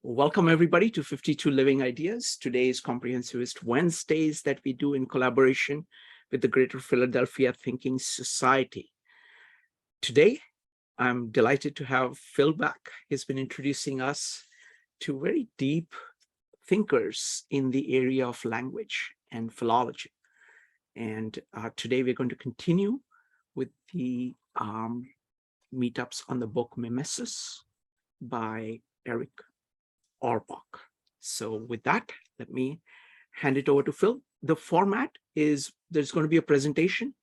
Welcome everybody to 52 Living Ideas. Today's Comprehensivist Wednesdays that we do in collaboration with the Greater Philadelphia Thinking Society. Today, I'm delighted to have Phil back. He's been introducing us to very deep thinkers in the area of language and philology. And today we're going to continue with the meetups on the book Mimesis by Erich Auerbach. So with that, let me hand it over to Phil. The format is there's going to be a presentation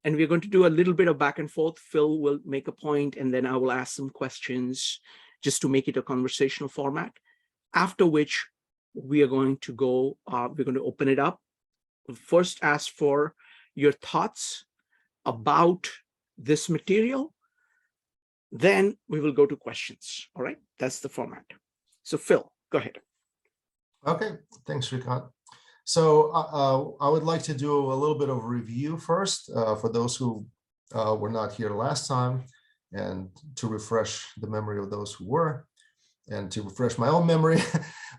and we're going to do a little bit of back and forth. Phil will make a point and then I will ask some questions just to make it a conversational format. After which we are going to go, we're going to open it up. First, ask for your thoughts about this material. Then we will go to questions. All right, that's the format. So Phil, go ahead. Okay, thanks, Shrikant. So I would like to do a little bit of review first for those who were not here last time, and to refresh the memory of those who were, and to refresh my own memory,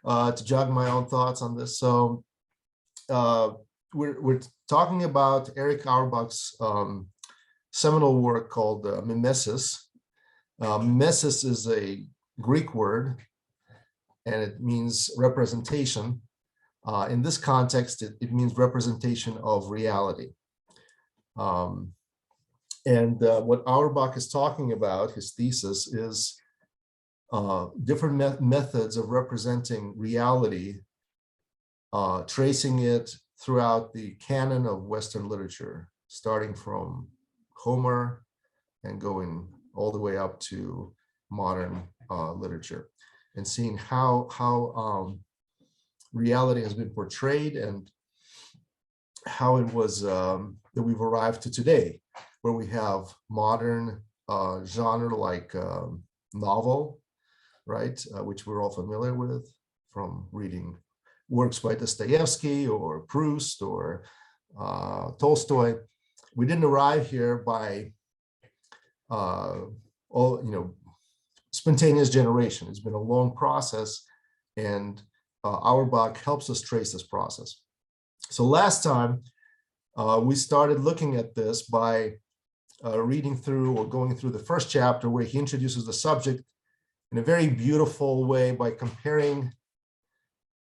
to jog my own thoughts on this. So we're talking about Erich Auerbach's seminal work called Mimesis. Mimesis is a Greek word, and it means representation. In this context, it means representation of reality. And what Auerbach is talking about, his thesis, is different methods of representing reality, tracing it throughout the canon of Western literature, starting from Homer and going all the way up to modern literature, and seeing how reality has been portrayed and how it was that we've arrived to today, where we have modern genre like novel, right, which we're all familiar with from reading works by Dostoevsky or Proust or Tolstoy. We didn't arrive here by spontaneous generation. It's been a long process, and Auerbach helps us trace this process. So last time we started looking at this by reading through or going through the first chapter, where he introduces the subject in a very beautiful way by comparing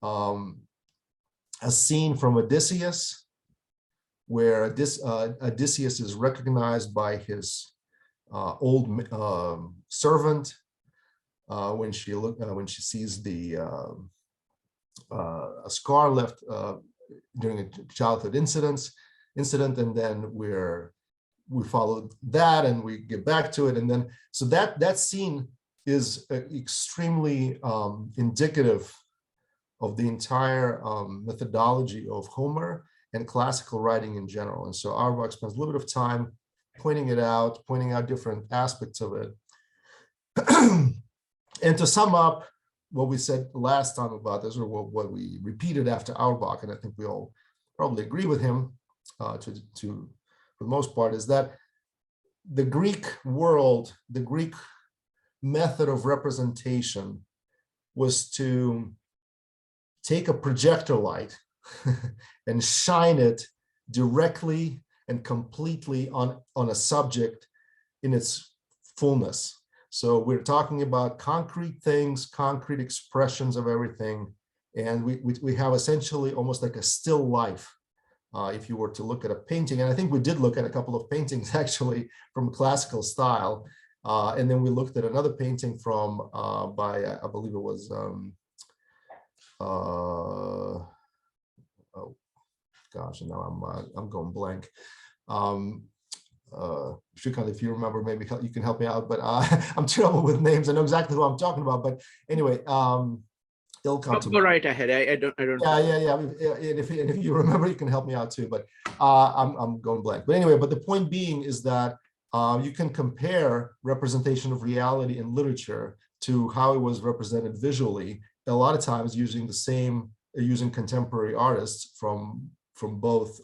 a scene from Odysseus, where Odysseus is recognized by his old servant when she sees the a scar left during a childhood incident, and then we follow that and we get back to it, and then so that scene is extremely indicative of the entire methodology of Homer and classical writing in general. And so Auerbach spends a little bit of time pointing out different aspects of it. And to sum up what we said last time about this, or what we repeated after Auerbach, and I think we all probably agree with him for the most part, is that the Greek world, the Greek method of representation was to take a projector light and shine it directly and completely on a subject in its fullness. So we're talking about concrete things, concrete expressions of everything, and we have essentially almost like a still life. If you were to look at a painting, and I think we did look at a couple of paintings actually from classical style, and then we looked at another painting from by I believe it was oh gosh, now I'm going blank. Shrikant, if you remember, maybe you can help me out, but I'm terrible with names. I know exactly who I'm talking about, but anyway, it'll come to me. Go right ahead. I don't. Yeah. And if you remember, you can help me out too. But I'm going blank. But anyway, but the point being is that you can compare representation of reality in literature to how it was represented visually. A lot of times using contemporary artists from both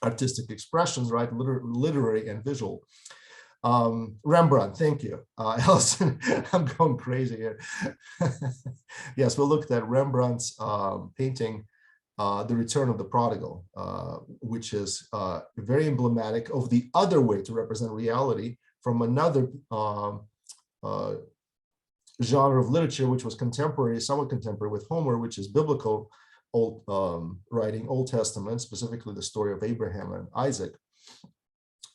artistic expressions, right, literary and visual. Rembrandt, thank you. Allison, I'm going crazy here. Yes, we looked at Rembrandt's painting, The Return of the Prodigal, which is very emblematic of the other way to represent reality from another genre of literature, which was contemporary, somewhat contemporary with Homer, which is biblical old writing, Old Testament, specifically the story of Abraham and Isaac.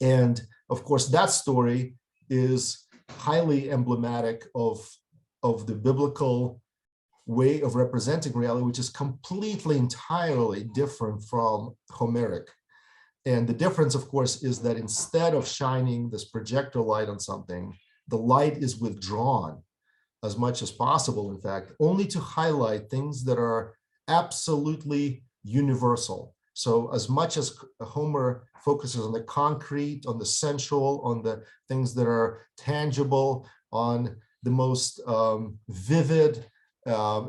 And of course, that story is highly emblematic of the biblical way of representing reality, which is completely, entirely different from Homeric. And the difference, of course, is that instead of shining this projector light on something, the light is withdrawn as much as possible, in fact, only to highlight things that are absolutely universal. So as much as Homer focuses on the concrete, on the sensual, on the things that are tangible, on the most vivid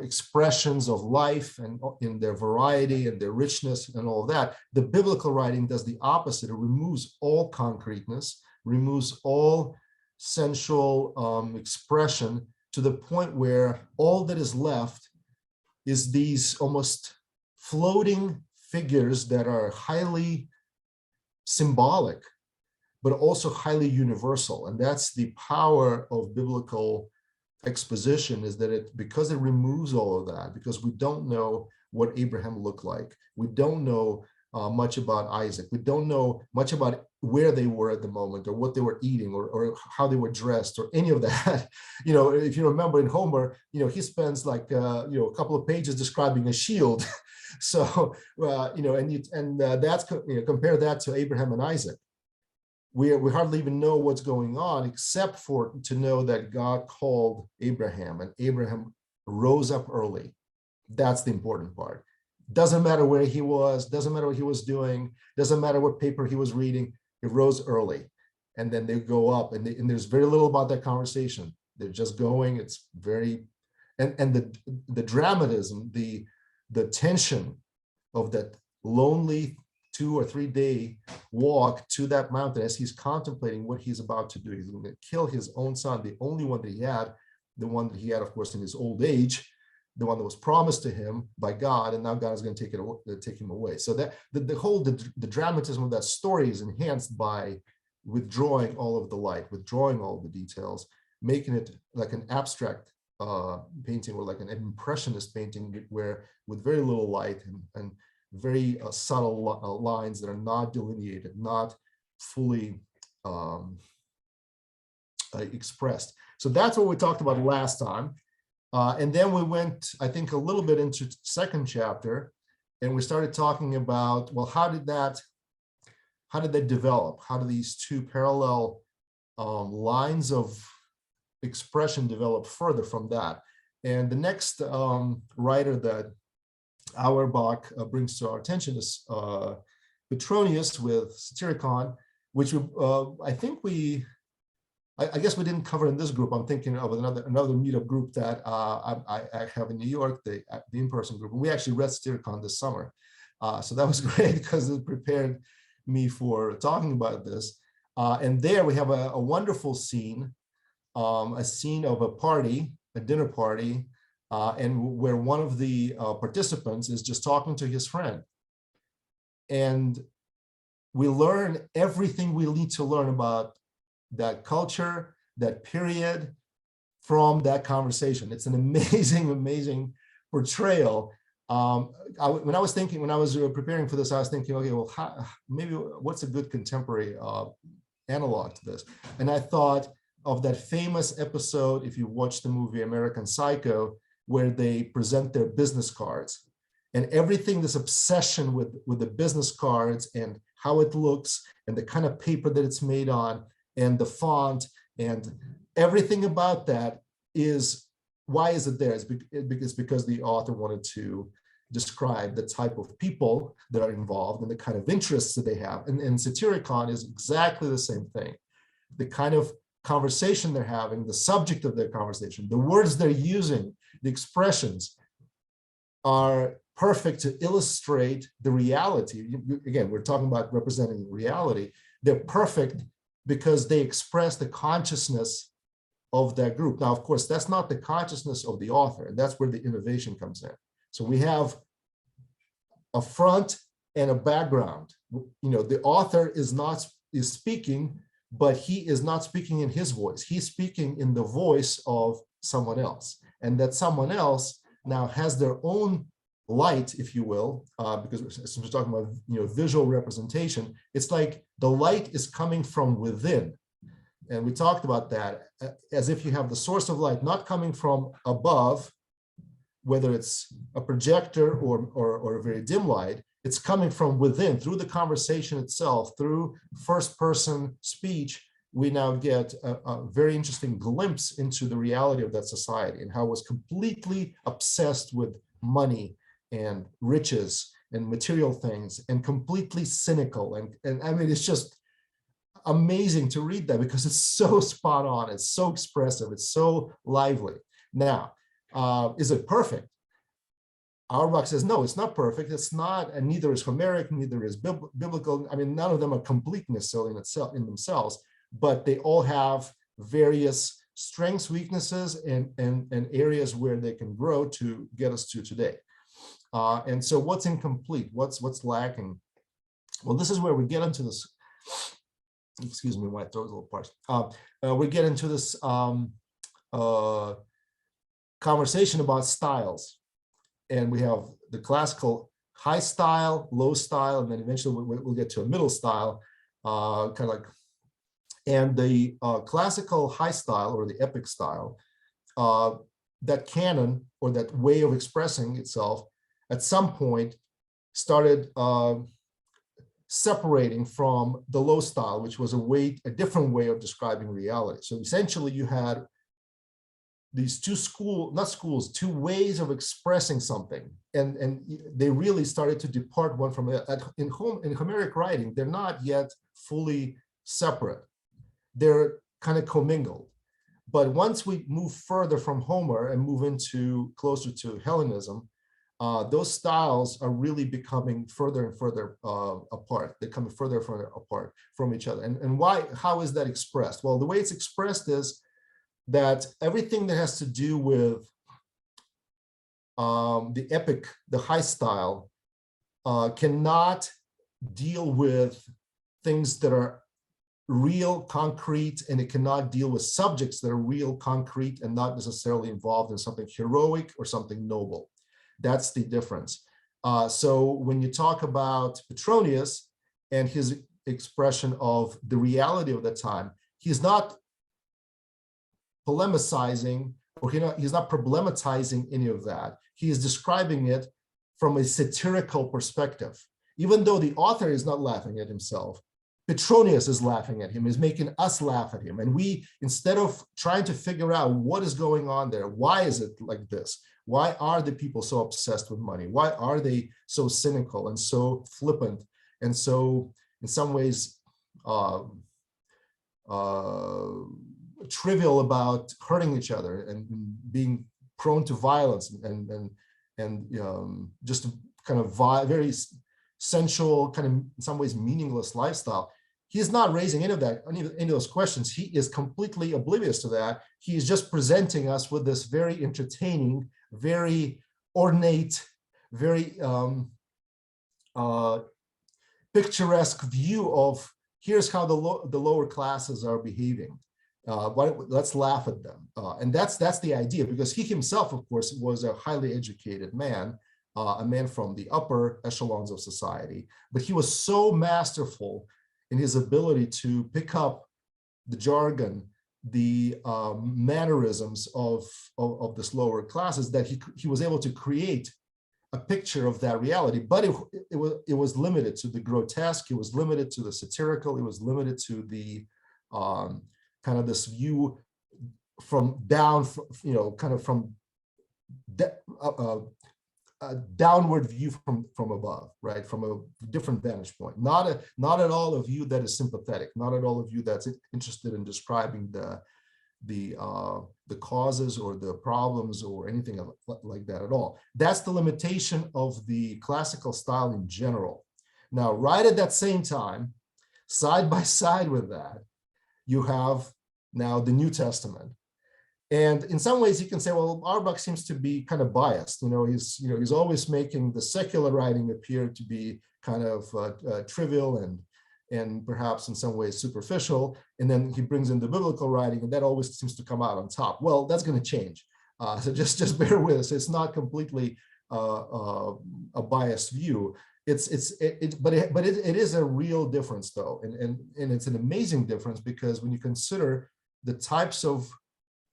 expressions of life and in their variety and their richness and all that, the biblical writing does the opposite. It removes all concreteness, removes all sensual expression to the point where all that is left is these almost floating figures that are highly symbolic, but also highly universal. And that's the power of biblical exposition, is that because it removes all of that, because we don't know what Abraham looked like, we don't know much about Isaac, we don't know much about where they were at the moment, or what they were eating, or how they were dressed, or any of that. If you remember in Homer, he spends like a couple of pages describing a shield. So that's compare that to Abraham and Isaac. We hardly even know what's going on, except to know that God called Abraham, and Abraham rose up early. That's the important part. Doesn't matter where he was, doesn't matter what he was doing, doesn't matter what paper he was reading. He rose early, and then they go up, and there's very little about that conversation. They're just going. It's very, and the dramatism, the tension of that lonely 2 or 3 day walk to that mountain as he's contemplating what he's about to do. He's going to kill his own son, the only one that he had, the one that he had, of course, in his old age, the one that was promised to him by God, and now God is going to take him away. So that the dramatism of that story is enhanced by withdrawing all of the light, withdrawing all of the details, making it like an abstract painting, or like an impressionist painting, where with very little light and very subtle lines that are not delineated, not fully expressed. So that's what we talked about last time. And then we went, I think, a little bit into the second chapter, and we started talking about, well, how did that develop? How do these two parallel lines of expression develop further from that? And the next writer that Auerbach brings to our attention is Patronus with Virtuecon, which I guess we didn't cover in this group. I'm thinking of another meetup group that I have in New York, the in-person group. And we actually read Virtuecon this summer. So that was great because it prepared me for talking about this. And there we have a wonderful scene, a scene of a party, a dinner party, and where one of the participants is just talking to his friend. And we learn everything we need to learn about that culture, that period, from that conversation. It's an amazing, amazing portrayal. When I was preparing for this, I was thinking, okay, well, maybe what's a good contemporary analog to this? And I thought of that famous episode, if you watch the movie American Psycho, where they present their business cards, and everything, this obsession with the business cards and how it looks and the kind of paper that it's made on and the font and everything about that is, why is it there? It's because the author wanted to describe the type of people that are involved and the kind of interests that they have. And Virtuecon is exactly the same thing. The kind of conversation they're having, the subject of their conversation, the words they're using, the expressions are perfect to illustrate the reality. Again, we're talking about representing reality. They're perfect because they express the consciousness of that group. Now, of course, that's not the consciousness of the author, and that's where the innovation comes in. So we have a front and a background. The author is speaking, but he is not speaking in his voice. He's speaking in the voice of someone else, and that someone else now has their own light, if you will, because since we're talking about visual representation, it's like the light is coming from within. And we talked about that as if you have the source of light not coming from above, whether it's a projector or a very dim light, it's coming from within through the conversation itself, through first person speech. We now get a very interesting glimpse into the reality of that society and how it was completely obsessed with money and riches and material things and completely cynical. And I mean, it's just amazing to read that because it's so spot on, it's so expressive, it's so lively. Now, is it perfect? Auerbach says, no, it's not perfect. It's not, and neither is Homeric, neither is biblical. I mean, none of them are complete necessarily in themselves, but they all have various strengths, weaknesses, and areas where they can grow to get us to today. And so what's incomplete? What's lacking? Well, this is where we get into this. Excuse me, my throat's a little parched. We get into this conversation about styles. And we have the classical high style, low style, and then eventually we'll get to a middle style, kind of like, and the classical high style or the epic style, that canon or that way of expressing itself at some point started separating from the low style, which was a different way of describing reality. So essentially you had these two ways of expressing something, and they really started to depart one from the other. In Homeric writing, they're not yet fully separate. They're kind of commingled. But once we move further from Homer and move into closer to Hellenism, those styles are really becoming further and further apart. They're coming further and further apart from each other. And why? How is that expressed? Well, the way it's expressed is that everything that has to do with the epic, the high style, cannot deal with things that are real, concrete, and it cannot deal with subjects that are real, concrete, and not necessarily involved in something heroic or something noble. That's the difference. So when you talk about Patronus and his expression of the reality of the time, he's not polemicizing, or he's not problematizing any of that. He is describing it from a satirical perspective. Even though the author is not laughing at himself, Petronius is laughing at him, is making us laugh at him. And we, instead of trying to figure out what is going on there, why is it like this? Why are the people so obsessed with money? Why are they so cynical and so flippant and so, in some ways, trivial about hurting each other and being prone to violence and just a kind of very sensual, kind of in some ways meaningless lifestyle. He's not raising any of that, any of those questions. He is completely oblivious to that. He is just presenting us with this very entertaining, very ornate, very picturesque view of here's how the lower classes are behaving. Let's laugh at them. And that's the idea, because he himself, of course, was a highly educated man, a man from the upper echelons of society, but he was so masterful in his ability to pick up the jargon, the mannerisms of this lower classes, that he was able to create a picture of that reality. But it was limited to the grotesque, it was limited to the satirical, it was limited to the kind of this view from down, kind of from a downward view from above, right? From a different vantage point. Not at all a view that is sympathetic, not at all a view that's interested in describing the causes or the problems or anything like that at all. That's the limitation of the classical style in general. Now, right at that same time, side by side with that, you have now the New Testament. And in some ways you can say, well, Auerbach seems to be kind of biased. He's always making the secular writing appear to be kind of trivial and perhaps in some ways superficial. And then he brings in the biblical writing, and that always seems to come out on top. Well, that's going to change. So just bear with us. It's not completely a biased view. But it is a real difference, though, and it's an amazing difference, because when you consider the types of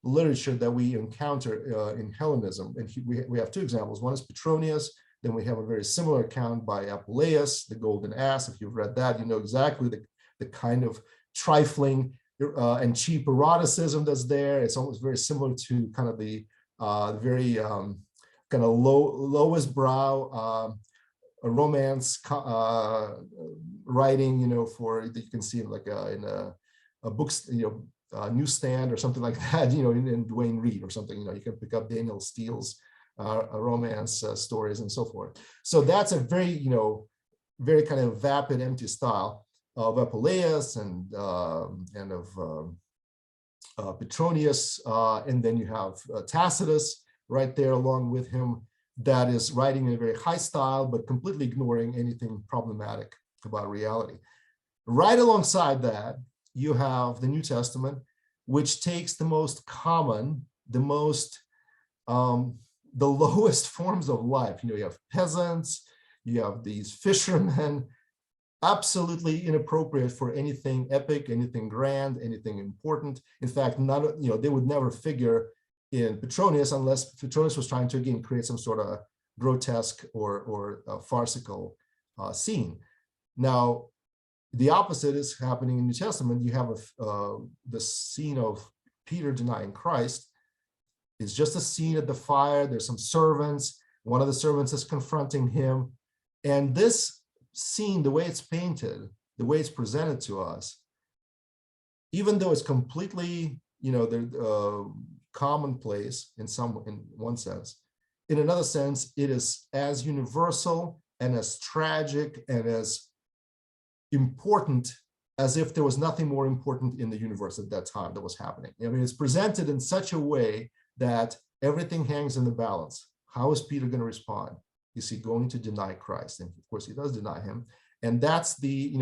literature that we encounter in Hellenism, and we have two examples. One is Patronus. Then we have a very similar account by Apuleius, the Golden Ass. If you've read that, you know exactly the kind of trifling and cheap eroticism that's there. It's almost very similar to kind of the very kind of lowest brow romance writing, for that you can see like in a books, newsstand or something like that, in Duane Reade or something. You can pick up Daniel Steele's romance stories and so forth. So that's a very, very kind of vapid, empty style of Apuleius and of Petronius, and then you have Tacitus right there along with him, that is writing in a very high style, but completely ignoring anything problematic about reality. Right alongside that, you have the New Testament, which takes the most common, the lowest forms of life. You have peasants, you have these fishermen, absolutely inappropriate for anything epic, anything grand, anything important. In fact, they would never figure in Petronius unless Petronius was trying to, again, create some sort of grotesque or farcical scene. Now, the opposite is happening in the New Testament. You have the scene of Peter denying Christ. It's just a scene at the fire. There's some servants. One of the servants is confronting him. And this scene, the way it's painted, the way it's presented to us, even though it's completely, commonplace in one sense, in another sense, it is as universal and as tragic and as important as if there was nothing more important in the universe at that time that was happening. I mean, it's presented in such a way that everything hangs in the balance. How is Peter going to respond? Is he going to deny Christ? And of course, he does deny him. And that's the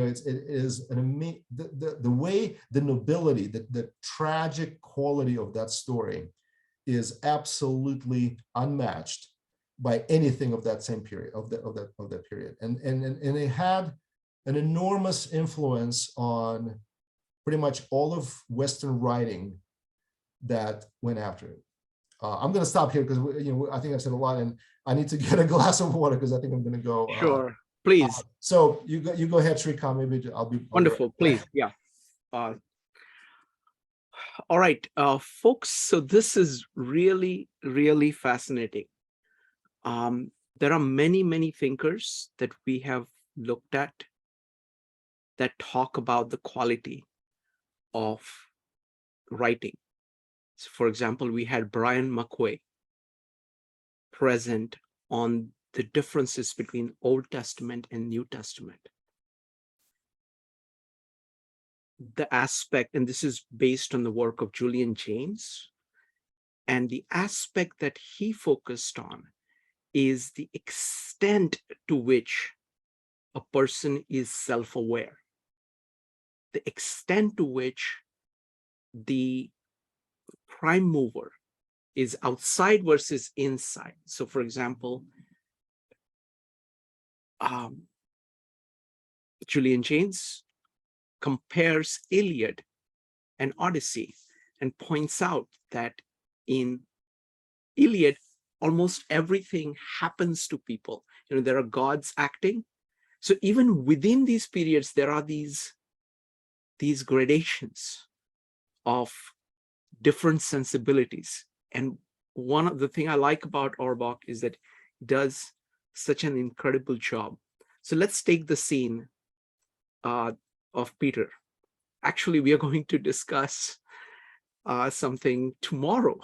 way, the nobility, the tragic quality of that story is absolutely unmatched by anything of that same period, of that period. And it had an enormous influence on pretty much all of Western writing that went after it. I'm going to stop here because I think I've said a lot, and I need to get a glass of water because I think I'm going to go. Sure, please. So you go ahead, Shrikant. Maybe I'll be wonderful. Please, yeah. All right, folks. So this is really, really fascinating. There are many thinkers that we have looked at that talk about the quality of writing. So for example, we had Brian McQuay present on the differences between Old Testament and New Testament. The aspect, and this is based on the work of Julian Jaynes, and the aspect that he focused on is the extent to which a person is self-aware, the extent to which the prime mover is outside versus inside. So for example, Julian Jaynes compares Iliad and Odyssey and points out that in Iliad, almost everything happens to people. There are gods acting. So even within these periods, there are these gradations of different sensibilities. And one of the things I like about Auerbach is that he does such an incredible job. So let's take the scene of Peter. Actually, we are going to discuss something tomorrow.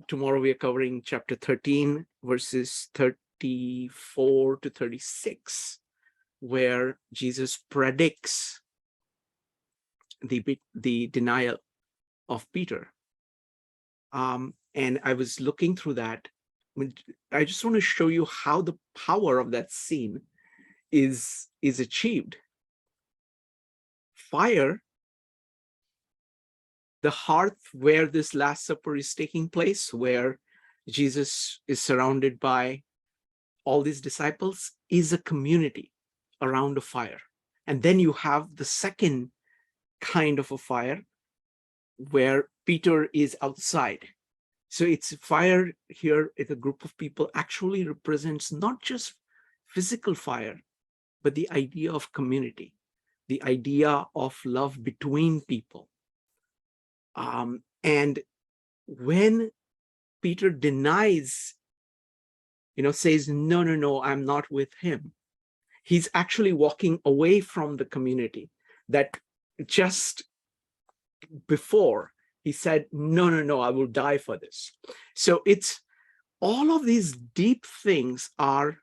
Tomorrow we are covering chapter 13, verses 34 to 36, where Jesus predicts the denial of Peter. And I was looking through that. I just want to show you how the power of that scene is achieved. Fire, the hearth where this Last Supper is taking place, where Jesus is surrounded by all these disciples, is a community around a fire. And then you have the second kind of a fire where Peter is outside. So it's fire here, it's a group of people, actually represents not just physical fire, but the idea of community, the idea of love between people. And when Peter denies, says, no, I'm not with him, he's actually walking away from the community that just before he said, no, I will die for this. So it's all of these deep things are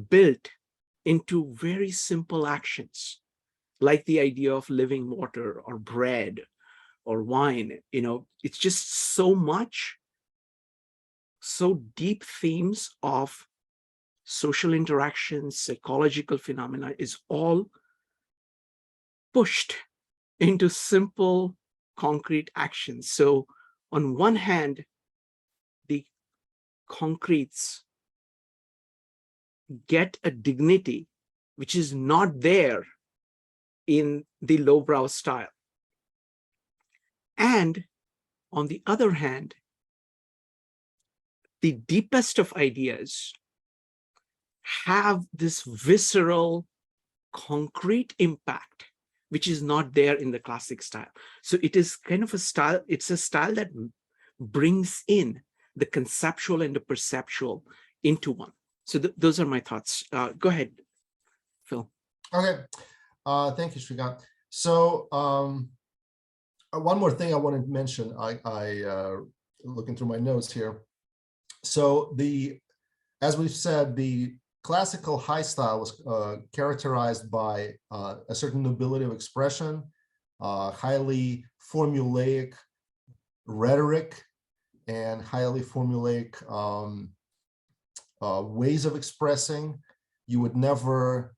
built into very simple actions, like the idea of living water or bread or wine. It's just so deep themes of social interactions, psychological phenomena is all pushed into simple, concrete actions. So on one hand, the concretes get a dignity which is not there in the lowbrow style. And on the other hand, the deepest of ideas have this visceral, concrete impact, which is not there in the classic style. So it is kind of a style, it's a style that brings in the conceptual and the perceptual into one. So those are my thoughts. Go ahead, Phil. Okay, thank you, Shrikant. So one more thing I wanted to mention, I looking through my notes here. So as we've said, the classical high style was characterized by a certain nobility of expression, highly formulaic rhetoric, and highly formulaic ways of expressing. You would never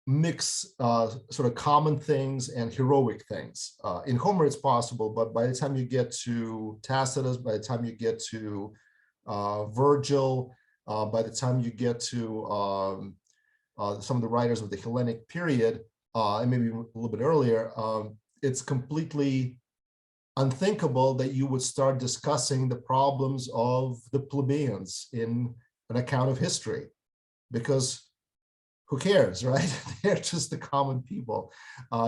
mix sort of common things and heroic things. In Homer, it's possible, but by the time you get to Tacitus, by the time you get to Virgil, by the time you get to some of the writers of the Hellenic period, and maybe a little bit earlier, it's completely unthinkable that you would start discussing the problems of the plebeians in an account of history, because who cares, right? They're just the common people.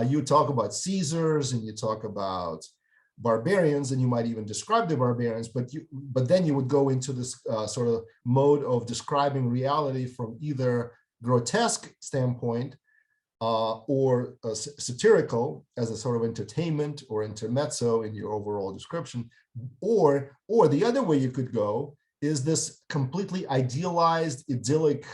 You talk about Caesars and you talk about barbarians, and you might even describe the barbarians, but then you would go into this sort of mode of describing reality from either grotesque standpoint or satirical as a sort of entertainment or intermezzo in your overall description, or the other way you could go is this completely idealized, idyllic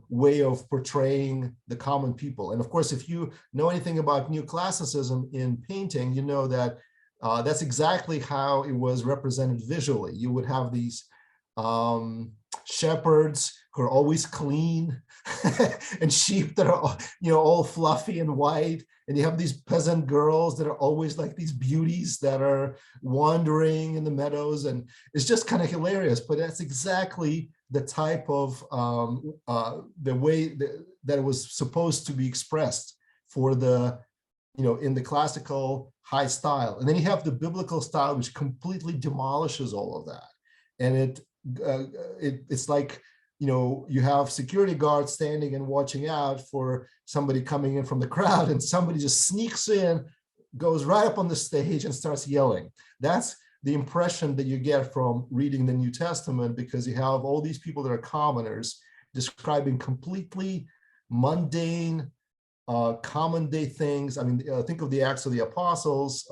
way of portraying the common people. And of course, if you know anything about neoclassicism in painting, you know that that's exactly how it was represented visually. You would have these shepherds who are always clean and sheep that are all fluffy and white, and you have these peasant girls that are always like these beauties that are wandering in the meadows, and it's just kind of hilarious. But that's exactly the type of the way that it was supposed to be expressed for the in the classical high style. And then you have the biblical style, which completely demolishes all of that. And it's like, you have security guards standing and watching out for somebody coming in from the crowd, and somebody just sneaks in, goes right up on the stage and starts yelling. That's the impression that you get from reading the New Testament, because you have all these people that are commoners describing completely mundane, common day things. I mean, think of the Acts of the Apostles.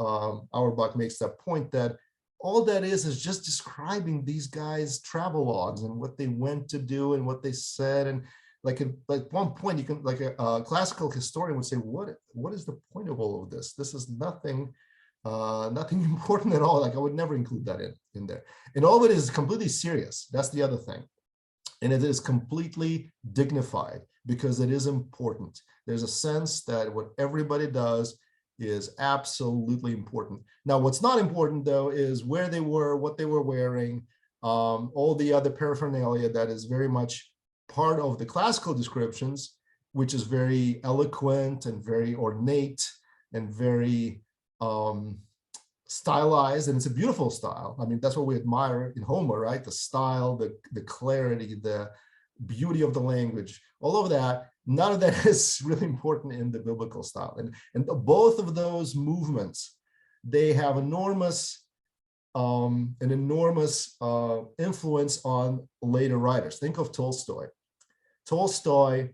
Auerbach makes that point that all that is just describing these guys' travelogues and what they went to do and what they said. And like one point you can, like a classical historian would say, what is the point of all of this? This is nothing, nothing important at all. Like I would never include that in there. And all of it is completely serious. That's the other thing. And it is completely dignified because it is important. There's a sense that what everybody does is absolutely important. Now, what's not important though is where they were, what they were wearing, all the other paraphernalia that is very much part of the classical descriptions, which is very eloquent and very ornate and very stylized, and it's a beautiful style. I mean, that's what we admire in Homer, right? The style, the clarity, the beauty of the language, all of that. None of that is really important in the biblical style. And both of those movements, they have enormous, an enormous influence on later writers. Think of Tolstoy. Tolstoy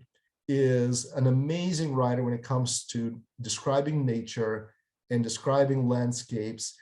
is an amazing writer when it comes to describing nature and describing landscapes.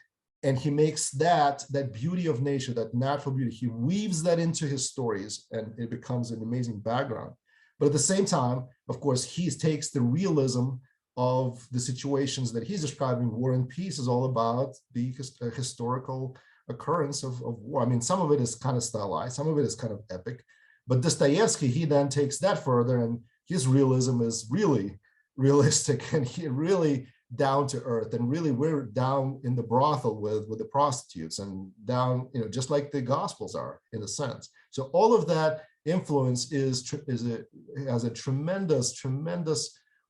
And he makes that beauty of nature, that natural beauty, he weaves that into his stories and it becomes an amazing background. But at the same time, of course, he takes the realism of the situations that he's describing. War and Peace is all about the historical occurrence of war. I mean, some of it is kind of stylized, some of it is kind of epic. But Dostoevsky, he then takes that further, and his realism is really realistic and he really down to earth, and really we're down in the brothel with the prostitutes and down, you know, just like the Gospels are in a sense. So all of that influence has a tremendous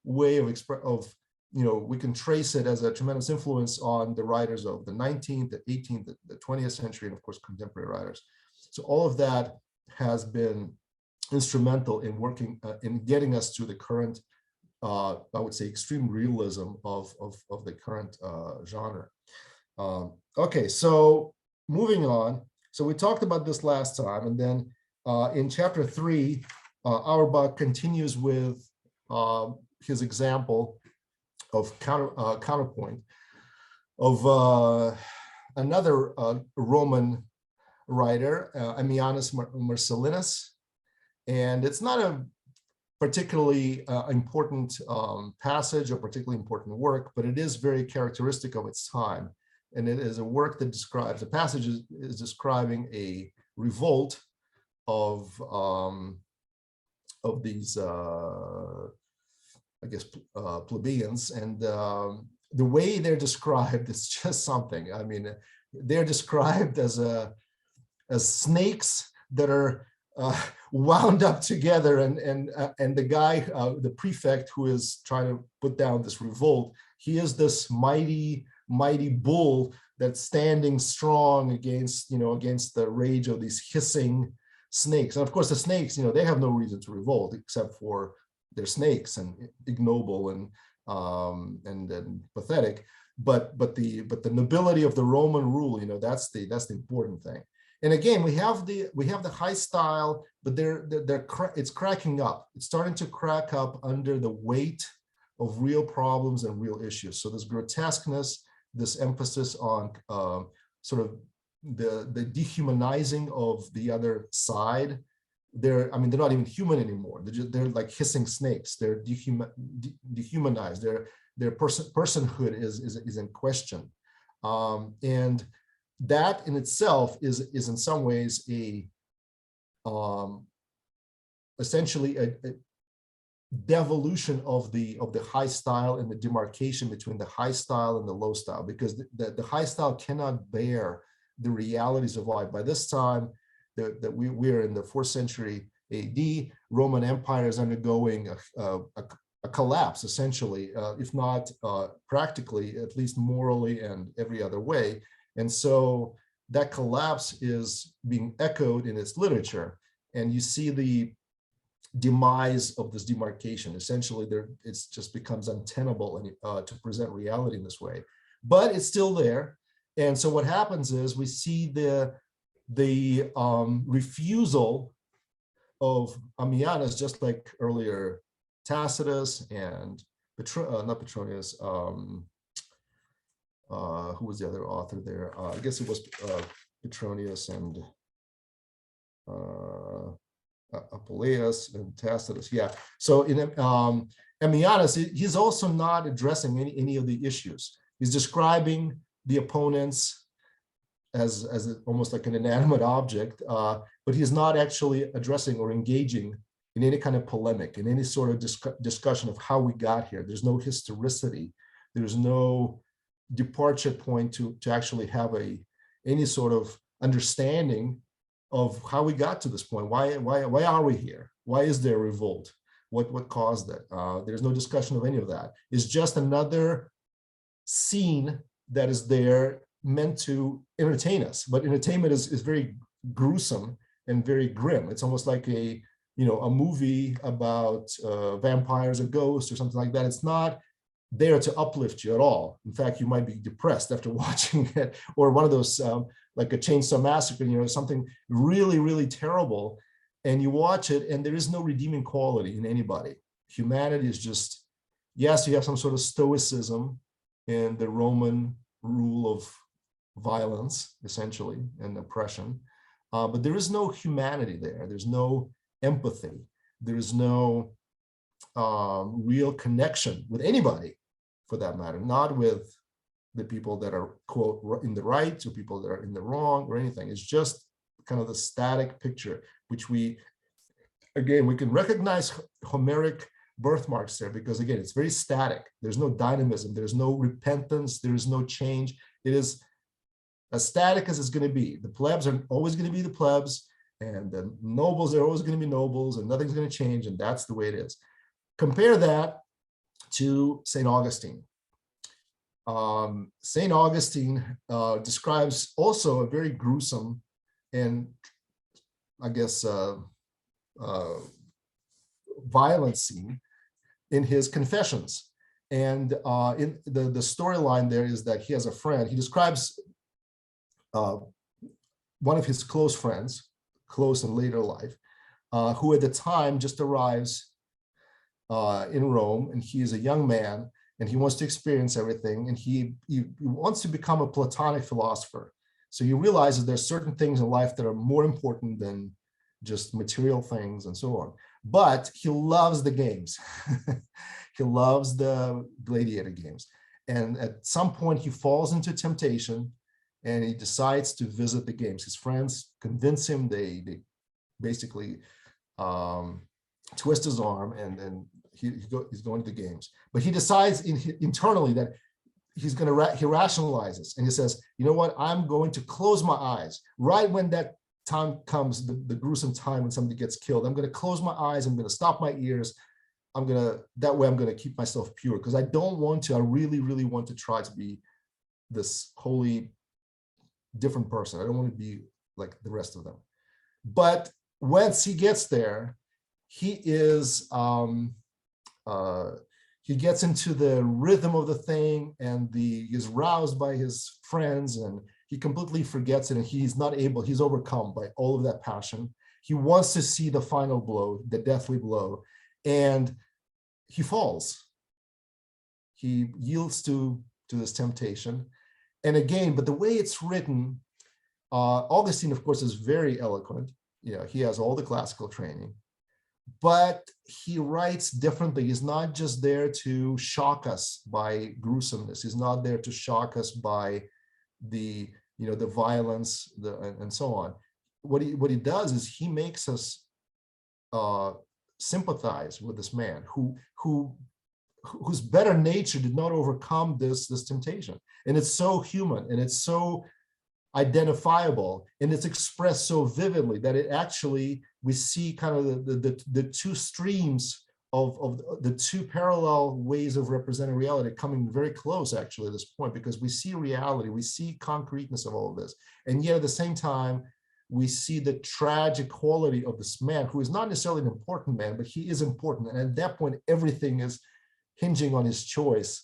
way of you know, we can trace it as a tremendous influence on the writers of the 19th, the 18th, the 20th century, and of course contemporary writers. So all of that has been instrumental in working in getting us to the current I would say extreme realism of the current genre. Okay, so moving on. So we talked about this last time, and then in chapter 3, Auerbach continues with his example of counterpoint of another Roman writer, Ammianus Marcellinus, and it's not a particularly important passage or particularly important work, but it is very characteristic of its time. And it is a work that describes, the passage is describing a revolt of these, I guess, plebeians. And the way they're described is just something. I mean, they're described as snakes that are wound up together, and the guy, the prefect who is trying to put down this revolt, he is this mighty bull that's standing strong against, you know, against the rage of these hissing snakes. And of course, the snakes, you know, they have no reason to revolt except for they're snakes and ignoble and pathetic. But the nobility of the Roman rule, you know, that's the important thing. And again, we have the high style, but it's cracking up. It's starting to crack up under the weight of real problems and real issues. So this grotesqueness, this emphasis on sort of the dehumanizing of the other side. They're not even human anymore. They're like hissing snakes. They're dehumanized. Their personhood is in question, and that in itself is in some ways essentially a devolution of the high style and the demarcation between the high style and the low style, because the high style cannot bear the realities of life. By this time, that we're in the 4th century AD, Roman Empire is undergoing a collapse, essentially, if not practically, at least morally and every other way. And so that collapse is being echoed in its literature. And you see the demise of this demarcation. Essentially, it just becomes untenable to present reality in this way. But it's still there. And so what happens is we see the refusal of Ammianus, just like earlier Tacitus and not Petronius, who was the other author there? I guess it was Petronius and Apuleius and Tacitus. Yeah. So in Ammianus, he's also not addressing any of the issues. He's describing the opponents as almost like an inanimate object, but he's not actually addressing or engaging in any kind of polemic, in any sort of discussion of how we got here. There's no historicity. There's no departure point to actually have any sort of understanding of how we got to this point. Why are we here? Why is there revolt? What caused it? There's no discussion of any of that. It's just another scene that is there meant to entertain us. But entertainment is very gruesome and very grim. It's almost like a movie about vampires or ghosts or something like that. It's not there to uplift you at all. In fact, you might be depressed after watching it, or one of those like a Chainsaw Massacre, something really, really terrible, and you watch it and there is no redeeming quality in anybody. Humanity is just, yes, you have some sort of stoicism in the Roman rule of violence, essentially, and oppression, but there is no humanity there. There's no empathy. There is no real connection with anybody, for that matter, not with the people that are, quote, in the right or people that are in the wrong or anything. It's just kind of the static picture, which we can recognize Homeric birthmarks there, because again, it's very static. There's no dynamism. There's no repentance. There is no change. It is as static as it's going to be. The plebs are always going to be the plebs, and the nobles are always going to be nobles, and nothing's going to change, and that's the way it is. Compare that to St. Augustine. St. Augustine describes also a very gruesome and, I guess, violent scene in his Confessions. And in the storyline there is that he has a friend. He describes one of his close friends, close in later life, who at the time just arrives in Rome, and he is a young man, and he wants to experience everything, and he wants to become a Platonic philosopher. So he realizes there's certain things in life that are more important than just material things and so on. But he loves the games. He loves the gladiator games. And at some point he falls into temptation and he decides to visit the games. His friends convince him, they basically twist his arm, and then he's going to the games. But he decides internally that he rationalizes, and he says, you know what, I'm going to close my eyes. Right when that time comes, the gruesome time when somebody gets killed, I'm going to close my eyes, I'm going to stop my ears. That way I'm going to keep myself pure, because I really, really want to try to be this wholly different person. I don't want to be like the rest of them. But once he gets there, he is he gets into the rhythm of the thing, and he's roused by his friends, and he completely forgets it, and he's overcome by all of that passion. He wants to see the final blow, the deathly blow, and he falls. He yields to this temptation. And again, but the way it's written, Augustine, of course, is very eloquent. He has all the classical training, but he writes differently. He's not just there to shock us by gruesomeness. He's not there to shock us by the violence, and so on. What he does is he makes us sympathize with this man whose better nature did not overcome this temptation. And it's so human, and it's so identifiable, and it's expressed so vividly that it actually, we see kind of the two streams of the two parallel ways of representing reality coming very close, actually, at this point, because we see reality, we see concreteness of all of this, and yet at the same time we see the tragic quality of this man, who is not necessarily an important man, but he is important. And at that point, everything is hinging on his choice,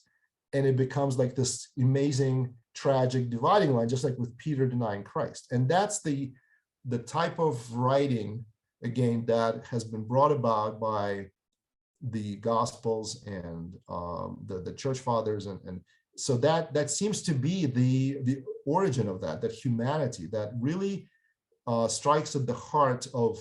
and it becomes like this amazing tragic dividing line, just like with Peter denying Christ. And that's the type of writing, again, that has been brought about by the Gospels and the church fathers, and so that seems to be the origin of that humanity that really strikes at the heart of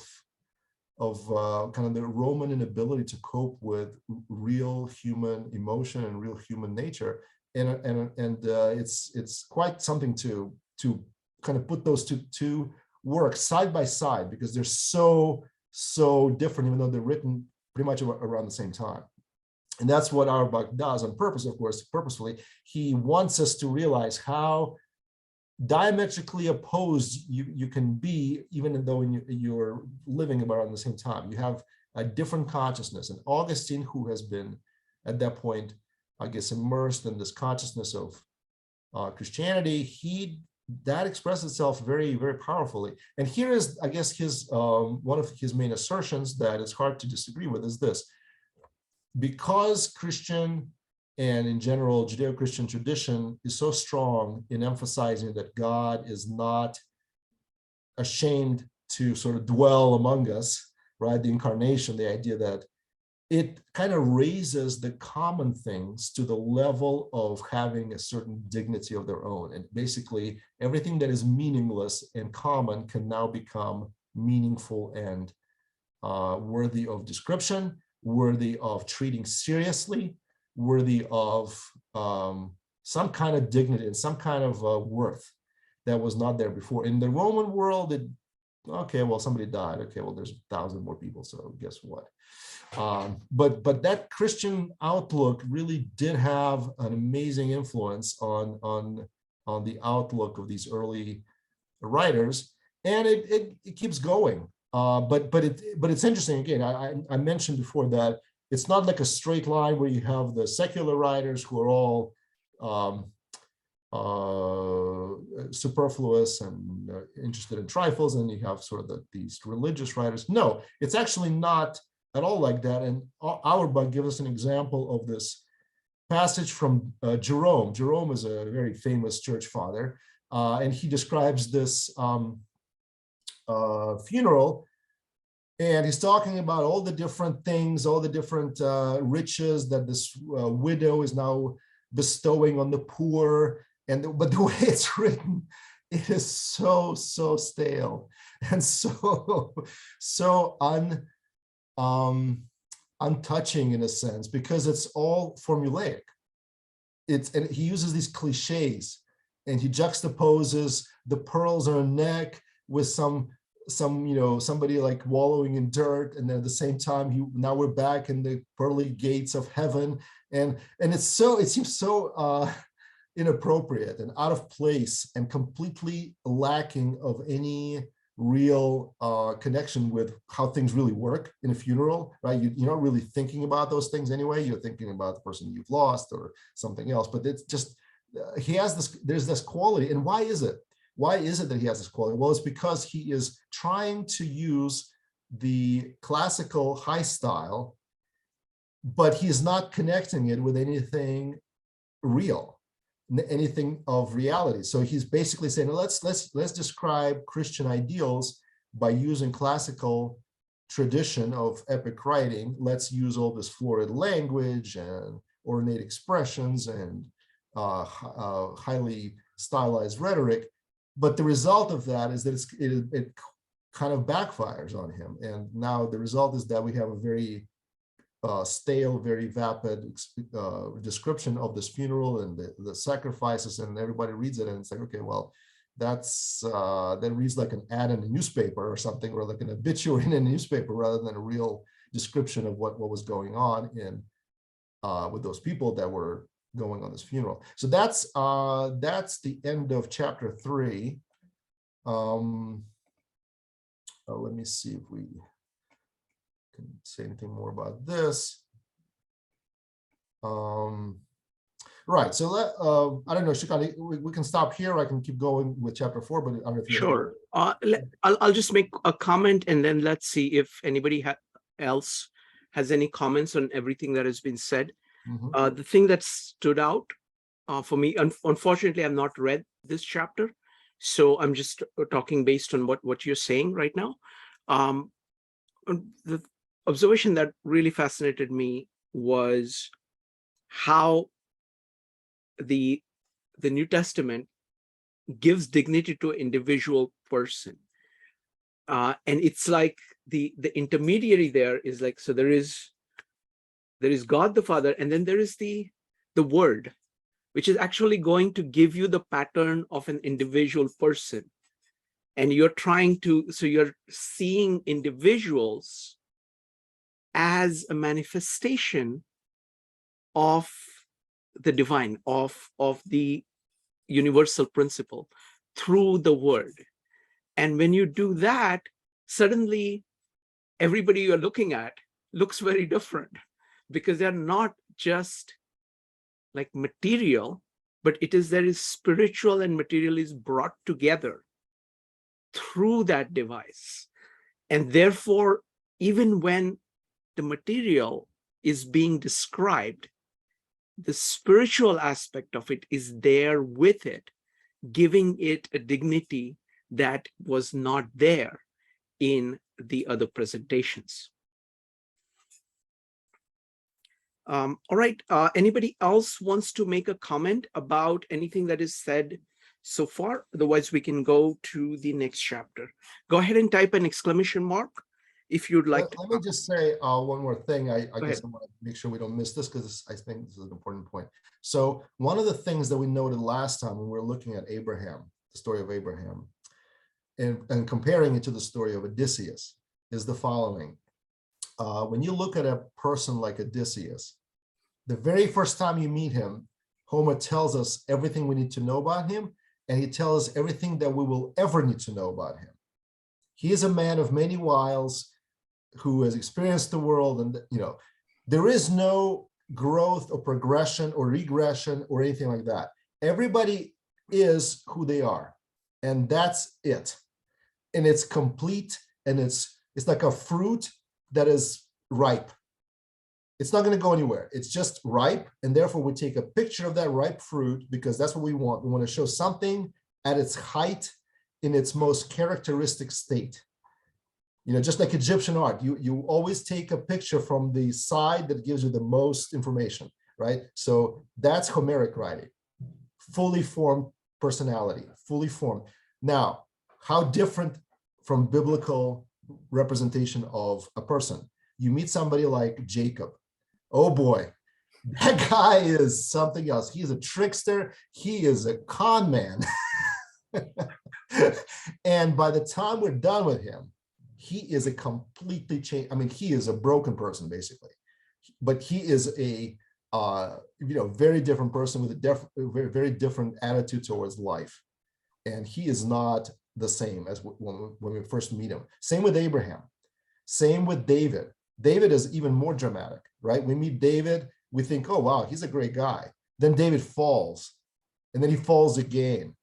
kind of the Roman inability to cope with real human emotion and real human nature, and it's quite something to kind of put those two works side by side, because they're so different, even though they're written pretty much around the same time. And that's what Auerbach does on purpose, of course, purposefully. He wants us to realize how diametrically opposed you can be, even though you're living about around the same time. You have a different consciousness. And Augustine, who has been at that point, I guess, immersed in this consciousness of Christianity, that expresses itself very, very powerfully. And here is, I guess, his one of his main assertions that is hard to disagree with is this: because Christian and in general Judeo-Christian tradition is so strong in emphasizing that God is not ashamed to sort of dwell among us, right? The incarnation, the idea that it kind of raises the common things to the level of having a certain dignity of their own. And basically everything that is meaningless and common can now become meaningful and worthy of description, worthy of treating seriously, worthy of some kind of dignity and some kind of worth that was not there before. In the Roman world, okay, well, somebody died. Okay, well, there's 1,000 more people, so guess what? But that Christian outlook really did have an amazing influence on the outlook of these early writers, and it keeps going. But it's interesting. Again, I mentioned before that it's not like a straight line where you have the secular writers who are all superfluous and interested in trifles, and you have sort of these religious writers. No, it's actually not at all like that. And Auerbach gives us an example of this passage from Jerome. Jerome is a very famous church father, and he describes this funeral, and he's talking about all the different things, all the different riches that this widow is now bestowing on the poor. But the way it's written, it is so stale and so untouching in a sense, because it's all formulaic. And he uses these cliches, and he juxtaposes the pearls on her neck with some somebody like wallowing in dirt, and then at the same time now we're back in the pearly gates of heaven, and it seems so inappropriate and out of place and completely lacking of any real connection with how things really work in a funeral, right? You're not really thinking about those things anyway. You're thinking about the person you've lost or something else. But it's just there's this quality. And why is it? Why is it that he has this quality? Well, it's because he is trying to use the classical high style, but he's not connecting it with anything real, anything of reality. So he's basically saying, let's describe Christian ideals by using classical tradition of epic writing. Let's use all this florid language and ornate expressions and highly stylized rhetoric. But the result of that is that it kind of backfires on him. And now the result is that we have a very stale, very vapid description of this funeral and the sacrifices, and everybody reads it and it's like, okay, well, that reads like an ad in a newspaper or something, or like an obituary in a newspaper, rather than a real description of what was going on in with those people that were going on this funeral. So that's the end of chapter 3. Let me see if we can say anything more about this. Right, so I don't know, Shikali, we can stop here. I can keep going with chapter 4, but I don't know if you Sure. I'll just make a comment, and then let's see if anybody else has any comments on everything that has been said. Mm-hmm. The thing that stood out for me, unfortunately, I've not read this chapter, so I'm just talking based on what you're saying right now. The observation that really fascinated me was how the New Testament gives dignity to an individual person. And it's like the intermediary there is like, so there is God the Father, and then there is the Word, which is actually going to give you the pattern of an individual person. And you're you're seeing individuals as a manifestation of the divine, of the universal principle through the Word. And when you do that, suddenly everybody you're looking at looks very different, because they're not just like material, but there is spiritual and material is brought together through that device. And therefore, even when the material is being described, the spiritual aspect of it is there with it, giving it a dignity that was not there in the other presentations. All right, anybody else wants to make a comment about anything that is said so far? Otherwise, we can go to the next chapter. Go ahead and type an exclamation mark if you'd like to. Let me just say one more thing. I guess ahead. I want to make sure we don't miss this, because I think this is an important point. So one of the things that we noted last time when we were looking at Abraham, the story of Abraham, and comparing it to the story of Odysseus, is the following. When you look at a person like Odysseus, the very first time you meet him, Homer tells us everything we need to know about him, and he tells us everything that we will ever need to know about him. He is a man of many wiles who has experienced the world, and there is no growth or progression or regression or anything like that. Everybody is who they are, and that's it. And it's complete, and it's like a fruit that is ripe. It's not going to go anywhere. It's just ripe, and therefore we take a picture of that ripe fruit, because that's what we want. We want to show something at its height, in its most characteristic state. Just like Egyptian art, you always take a picture from the side that gives you the most information, right? So that's Homeric writing, fully formed personality, fully formed. Now, how different from biblical representation of a person? You meet somebody like Jacob. Oh boy, that guy is something else. He is a trickster. He is a con man. And by the time we're done with him, he is a completely changed. I mean, he is a broken person, basically. But he is a very different person with a very different attitude towards life. And he is not the same as when we first meet him. Same with Abraham. Same with David. David is even more dramatic, right? We meet David, we think, oh, wow, he's a great guy. Then David falls, and then he falls again.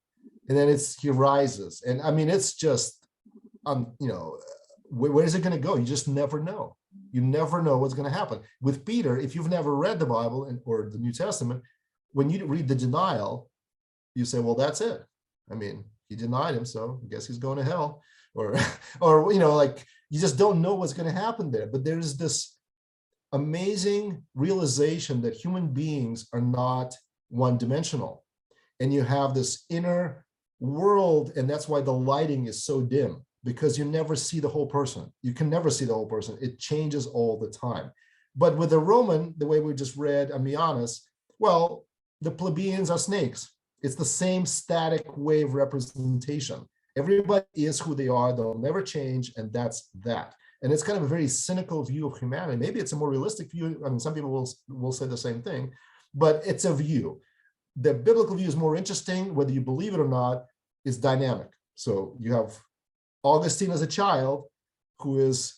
And then he rises. And I mean, it's just, where is it going to go? You just never know. You never know what's going to happen. With Peter, if you've never read the Bible or the New Testament, when you read the denial, you say, well, that's it. I mean, he denied him, so I guess he's going to hell. Or you just don't know what's going to happen there. But there's this amazing realization that human beings are not one-dimensional. And you have this inner world, and that's why the lighting is so dim, because you never see the whole person. You can never see the whole person. It changes all the time. But with the Roman, the way we just read Ammianus, well, the plebeians are snakes. It's the same static wave representation. Everybody is who they are. They'll never change, and that's that. And it's kind of a very cynical view of humanity. Maybe it's a more realistic view. I mean, some people will say the same thing, but it's a view. The biblical view is more interesting, whether you believe it or not, is dynamic. So you have Augustine as a child who is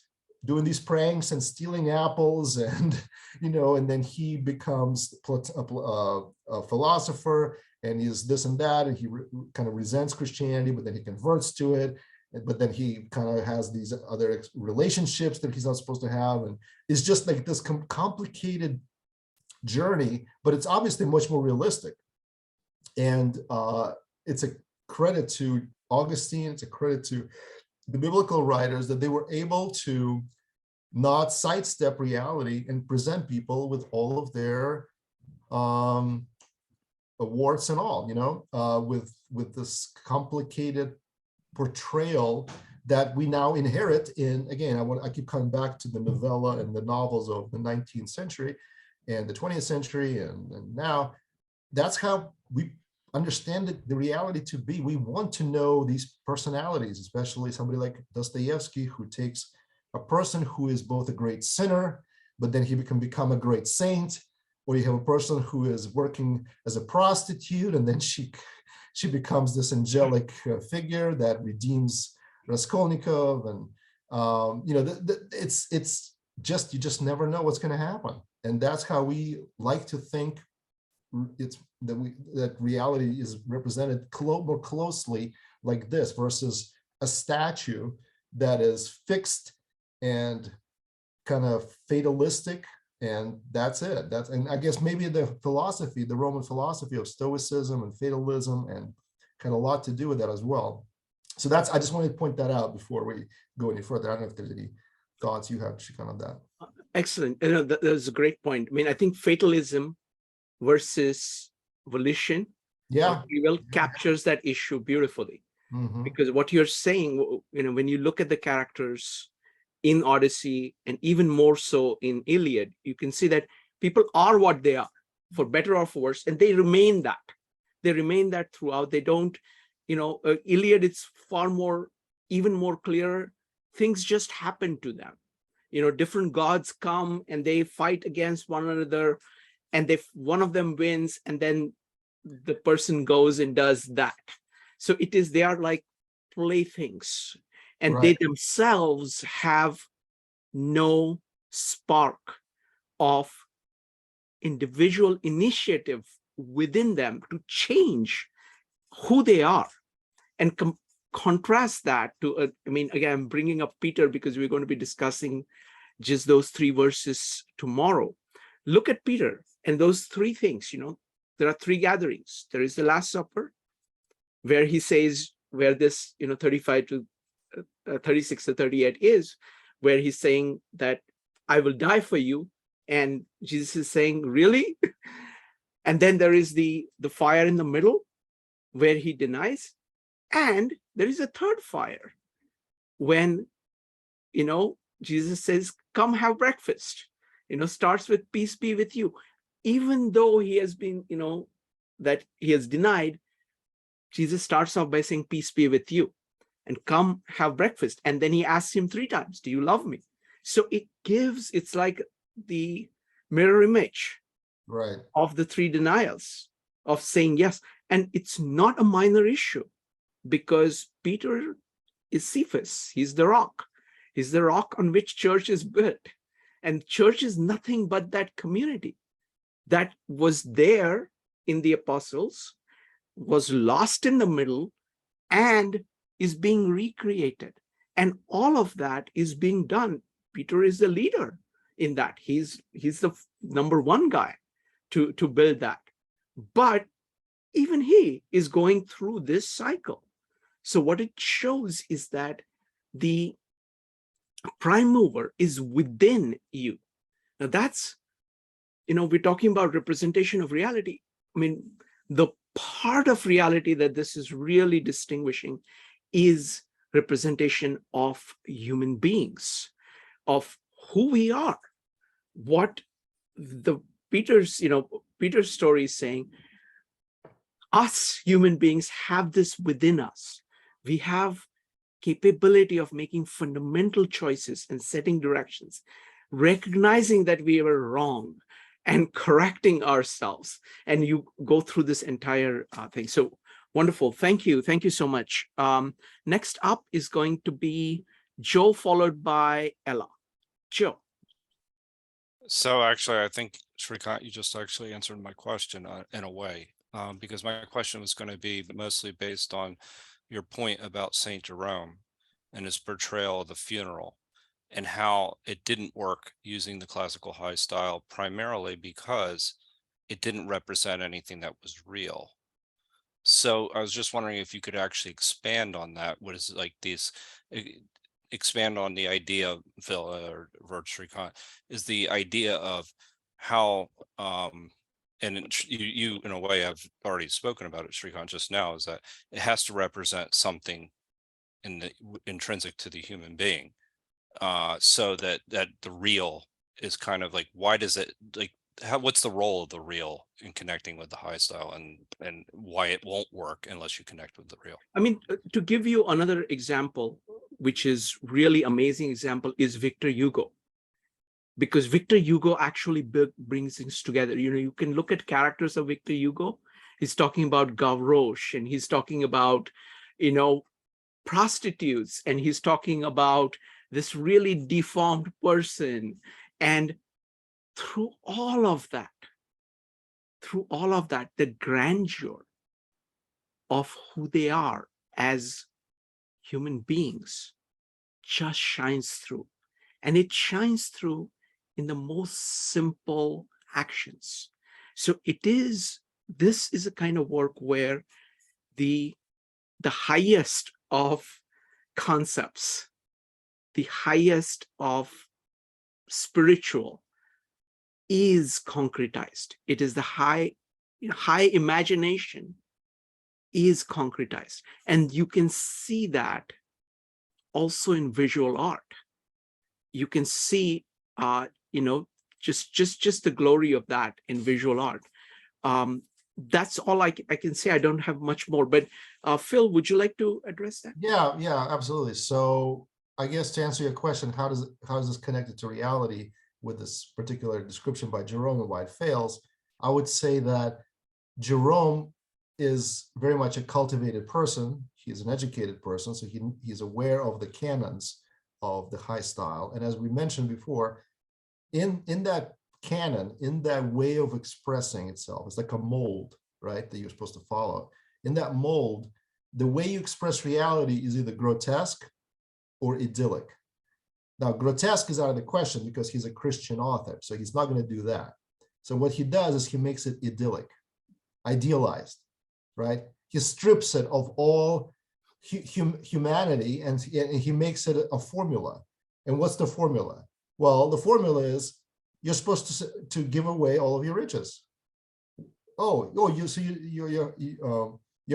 doing these pranks and stealing apples, and and then he becomes a philosopher, and he's this and that, and he kind of resents Christianity, but then he converts to it, but then he kind of has these other relationships that he's not supposed to have, and it's just like this complicated journey, but it's obviously much more realistic. And it's a credit to Augustine, it's a credit to the biblical writers that they were able to not sidestep reality and present people with all of their warts and all, with this complicated portrayal that we now inherit in, again, I keep coming back to the novella and the novels of the 19th century and the 20th century, and now that's how we understand the reality to be. We want to know these personalities, especially somebody like Dostoevsky, who takes a person who is both a great sinner, but then he can become a great saint, or you have a person who is working as a prostitute, and then she becomes this angelic figure that redeems Raskolnikov, and it's just, you just never know what's going to happen, and that's how we like to think. It's that reality is represented more closely like this versus a statue that is fixed and kind of fatalistic, and that's it. And I guess maybe the Roman philosophy of Stoicism and fatalism, and kind of a lot to do with that as well. So I just wanted to point that out before we go any further. I don't know if there's any thoughts you have, Shrikant, on that. Excellent. That's a great point. I mean, I think fatalism versus volition, free will, captures that issue beautifully. Because what you're saying, when you look at the characters in Odyssey, and even more so in Iliad, you can see that people are what they are, for better or for worse, and they remain that. They remain that throughout. They don't, Iliad, it's far more, even more clear. Things just happen to them. Different gods come and they fight against one another, and one of them wins, and then the person goes and does that. So they are like playthings, and they themselves have no spark of individual initiative within them to change who they are. And contrast that to, again, I'm bringing up Peter because we're going to be discussing just those 3 verses tomorrow. Look at Peter and those 3 things. There are 3 gatherings. There is the Last Supper, where he says, where this 35 to 36 to 38 is, where he's saying that I will die for you, and Jesus is saying, really? And then there is the fire in the middle, where he denies, and there is a third fire when Jesus says, come have breakfast. Starts with peace be with you. Even though he has been, that he has denied, Jesus starts off by saying, peace be with you, and come have breakfast. And then he asks him 3 times, do you love me? So it's like the mirror image of the 3 denials of saying yes. And it's not a minor issue, because Peter is Cephas. He's the rock. He's the rock on which church is built. And church is nothing but that community that was there in the apostles, was lost in the middle, and is being recreated. And all of that is being done. Peter is the leader in that. He's the number 1 guy to build that. But even he is going through this cycle. So what it shows is that the prime mover is within you. Now that's, we're talking about representation of reality. The part of reality that this is really distinguishing is representation of human beings, of who we are. What Peter's story is saying, us human beings have this within us. We have capability of making fundamental choices and setting directions, recognizing that we were wrong and correcting ourselves. And you go through this entire thing. So wonderful. Thank you. Thank you so much. Next up is going to be Joe, followed by Ella. Joe. So actually, I think, Shrikant, you just actually answered my question in a way, because my question was going to be mostly based on your point about St. Jerome and his portrayal of the funeral, and how it didn't work using the classical high style, primarily because it didn't represent anything that was real. So I was just wondering if you could actually expand on that. What is like these, expand on the idea of Virtuecon, is the idea of how, and you in a way have already spoken about it, Shrikant, just now, is that it has to represent something intrinsic to the human being. So that the real is kind of like, why does it like, what's the role of the real in connecting with the high style, and why it won't work unless you connect with the real? I mean, to give you another example, which is really amazing example, is Victor Hugo. Because Victor Hugo actually brings things together. You can look at characters of Victor Hugo. He's talking about Gavroche, and he's talking about, prostitutes, and he's talking about this really deformed person. And through all of that, the grandeur of who they are as human beings just shines through. And it shines through in the most simple actions. So this is a kind of work where the highest of concepts, the highest of spiritual is concretized. It is the high imagination is concretized. And you can see that also in visual art. You can see, just the glory of that in visual art. That's all I can say. I don't have much more, but Phil, would you like to address that? Yeah, absolutely. So I guess to answer your question, how is this connected to reality with this particular description by Jerome and why it fails? I would say that Jerome is very much a cultivated person. He's an educated person, so he's aware of the canons of the high style. And as we mentioned before, in that canon, in that way of expressing itself, it's like a mold, right, that you're supposed to follow. In that mold, the way you express reality is either grotesque or idyllic. Now, grotesque is out of the question because he's a Christian author, so he's not going to do that. So what he does is he makes it idyllic, idealized, right? He strips it of all humanity, and he makes it a formula. And what's the formula? Well, the formula is you're supposed to give away all of your riches. Your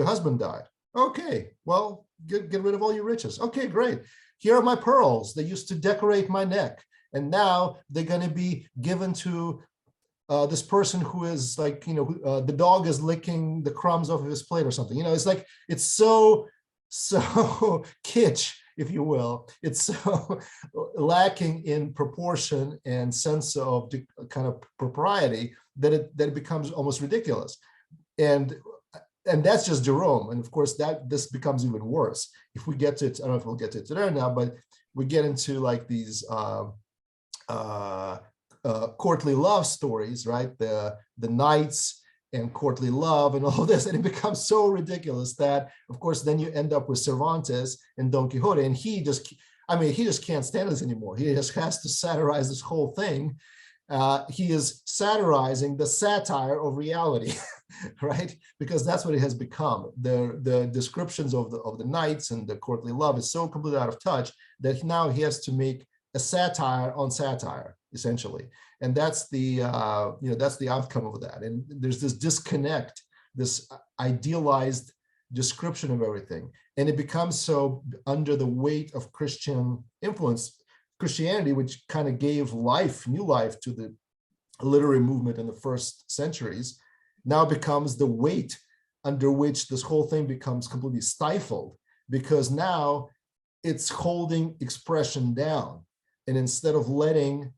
husband died. Okay, well, get rid of all your riches. Okay, great. Here are my pearls. They used to decorate my neck, and now they're going to be given to this person who is like, the dog is licking the crumbs off of his plate or something. It's like, it's so kitsch, if you will. It's so lacking in proportion and sense of kind of propriety that it becomes almost ridiculous. And that's just Jerome. And of course, this becomes even worse. If we get to it, I don't know if we'll get to it today now, but we get into like these courtly love stories, right? The knights and courtly love and all this, and it becomes so ridiculous that, of course, then you end up with Cervantes and Don Quixote, and he just can't stand this anymore. He just has to satirize this whole thing. He is satirizing the satire of reality, right? Because that's what it has become. The descriptions of the knights and the courtly love is so completely out of touch that now he has to make a satire on satire, essentially. And that's the outcome of that. And there's this disconnect, this idealized description of everything. And it becomes so under the weight of Christian influence. Christianity, which kind of gave new life to the literary movement in the first centuries, now becomes the weight under which this whole thing becomes completely stifled, because now it's holding expression down. And instead of letting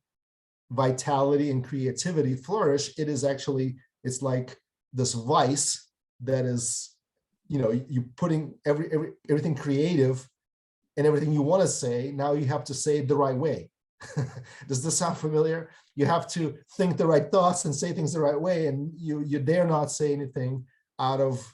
vitality and creativity flourish, it's like this vice that is, you putting everything creative and everything you want to say, now you have to say it the right way. Does this sound familiar? You have to think the right thoughts and say things the right way, and you dare not say anything outside of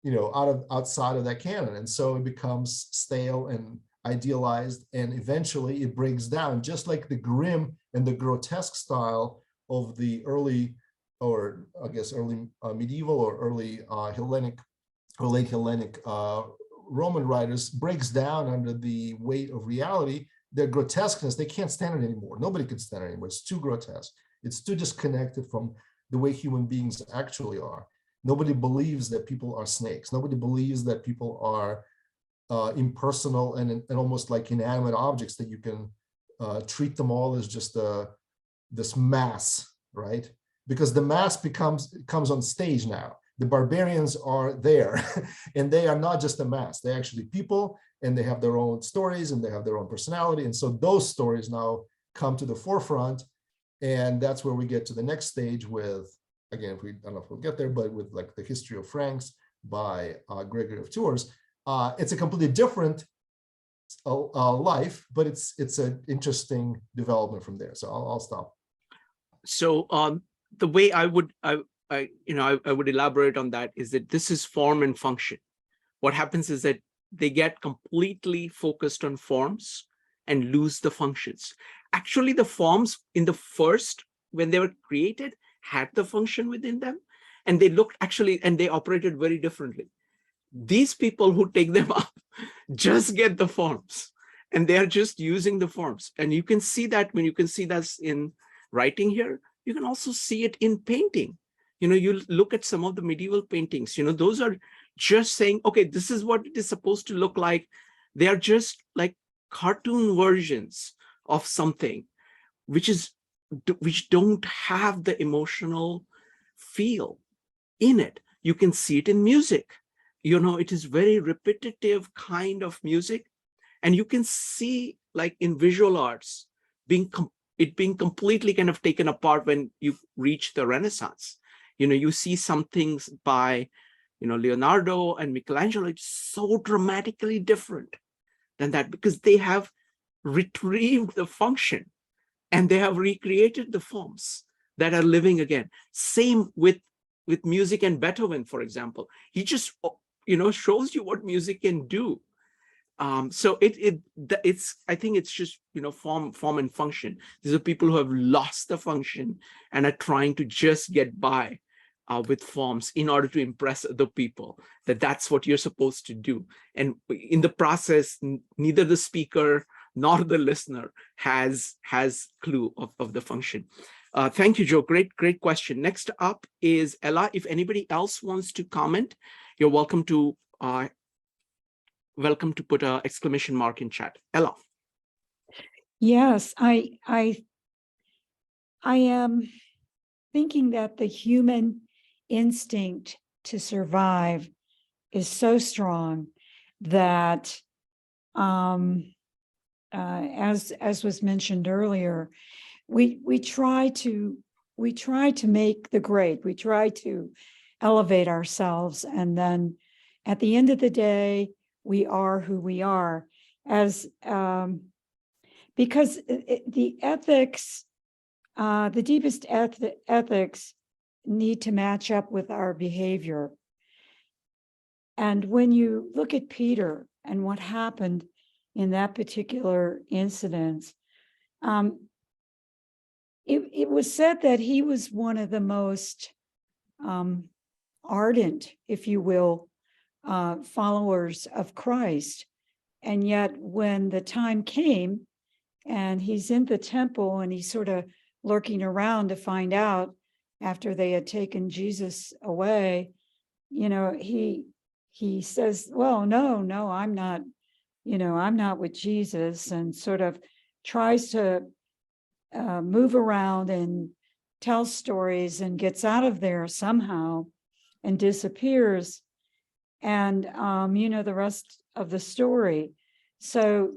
that canon. And so it becomes stale and idealized, and eventually it breaks down, just like the grim and the grotesque style of the early medieval or early Hellenic or late Hellenic Roman writers breaks down under the weight of reality. Their grotesqueness, they can't stand it anymore. Nobody can stand it anymore. It's too grotesque. It's too disconnected from the way human beings actually are. Nobody believes that people are snakes. Nobody believes that people are impersonal and almost like inanimate objects that you can treat them all as just this mass, right? Because the mass comes on stage now. The barbarians are there and they are not just a mass. They're actually people, and they have their own stories and they have their own personality. And so those stories now come to the forefront. And that's where we get to the next stage with, again, I don't know if we'll get there, but with like the History of Franks by Gregory of Tours. It's a completely different life, but it's an interesting development from there. So I'll stop. So the way I would elaborate on that is that this is form and function. What happens is that they get completely focused on forms and lose the functions. Actually, the forms in the first, when they were created, had the function within them, and they looked actually, and they operated very differently. These people who take them up just get the forms, and they are just using the forms. And you can see that when you can see that in writing here, you can also see it in painting. You look at some of the medieval paintings, those are just saying, okay, this is what it is supposed to look like. They are just like cartoon versions of something which don't have the emotional feel in it. You can see it in music. It is very repetitive kind of music, and you can see, like in visual arts, it being completely kind of taken apart when you reach the Renaissance. You see some things by Leonardo and Michelangelo, it's so dramatically different than that, because they have retrieved the function and they have recreated the forms that are living again. Same with music and Beethoven, for example. He just shows you what music can do. So it's I think it's just form and function. These are people who have lost the function and are trying to just get by with forms in order to impress other people, that's what you're supposed to do. And in the process, neither the speaker nor the listener has clue of the function. Thank you, Joe. Great question. Next up is Ella. If anybody else wants to comment, you're welcome to put an exclamation mark in chat. Ella. Yes, I am thinking that the human instinct to survive is so strong that, as was mentioned earlier, we try to make the grade. We try to elevate ourselves, and then at the end of the day, we are who we are, because the ethics, the deepest ethics need to match up with our behavior. And when you look at Peter and what happened in that particular incident, it was said that he was one of the most ardent, if you will, followers of Christ. And yet when the time came and he's in the temple and he's sort of lurking around to find out, after they had taken Jesus away, he says, well, no, I'm not with Jesus, and sort of tries to move around and tell stories and gets out of there somehow and disappears. And, the rest of the story. So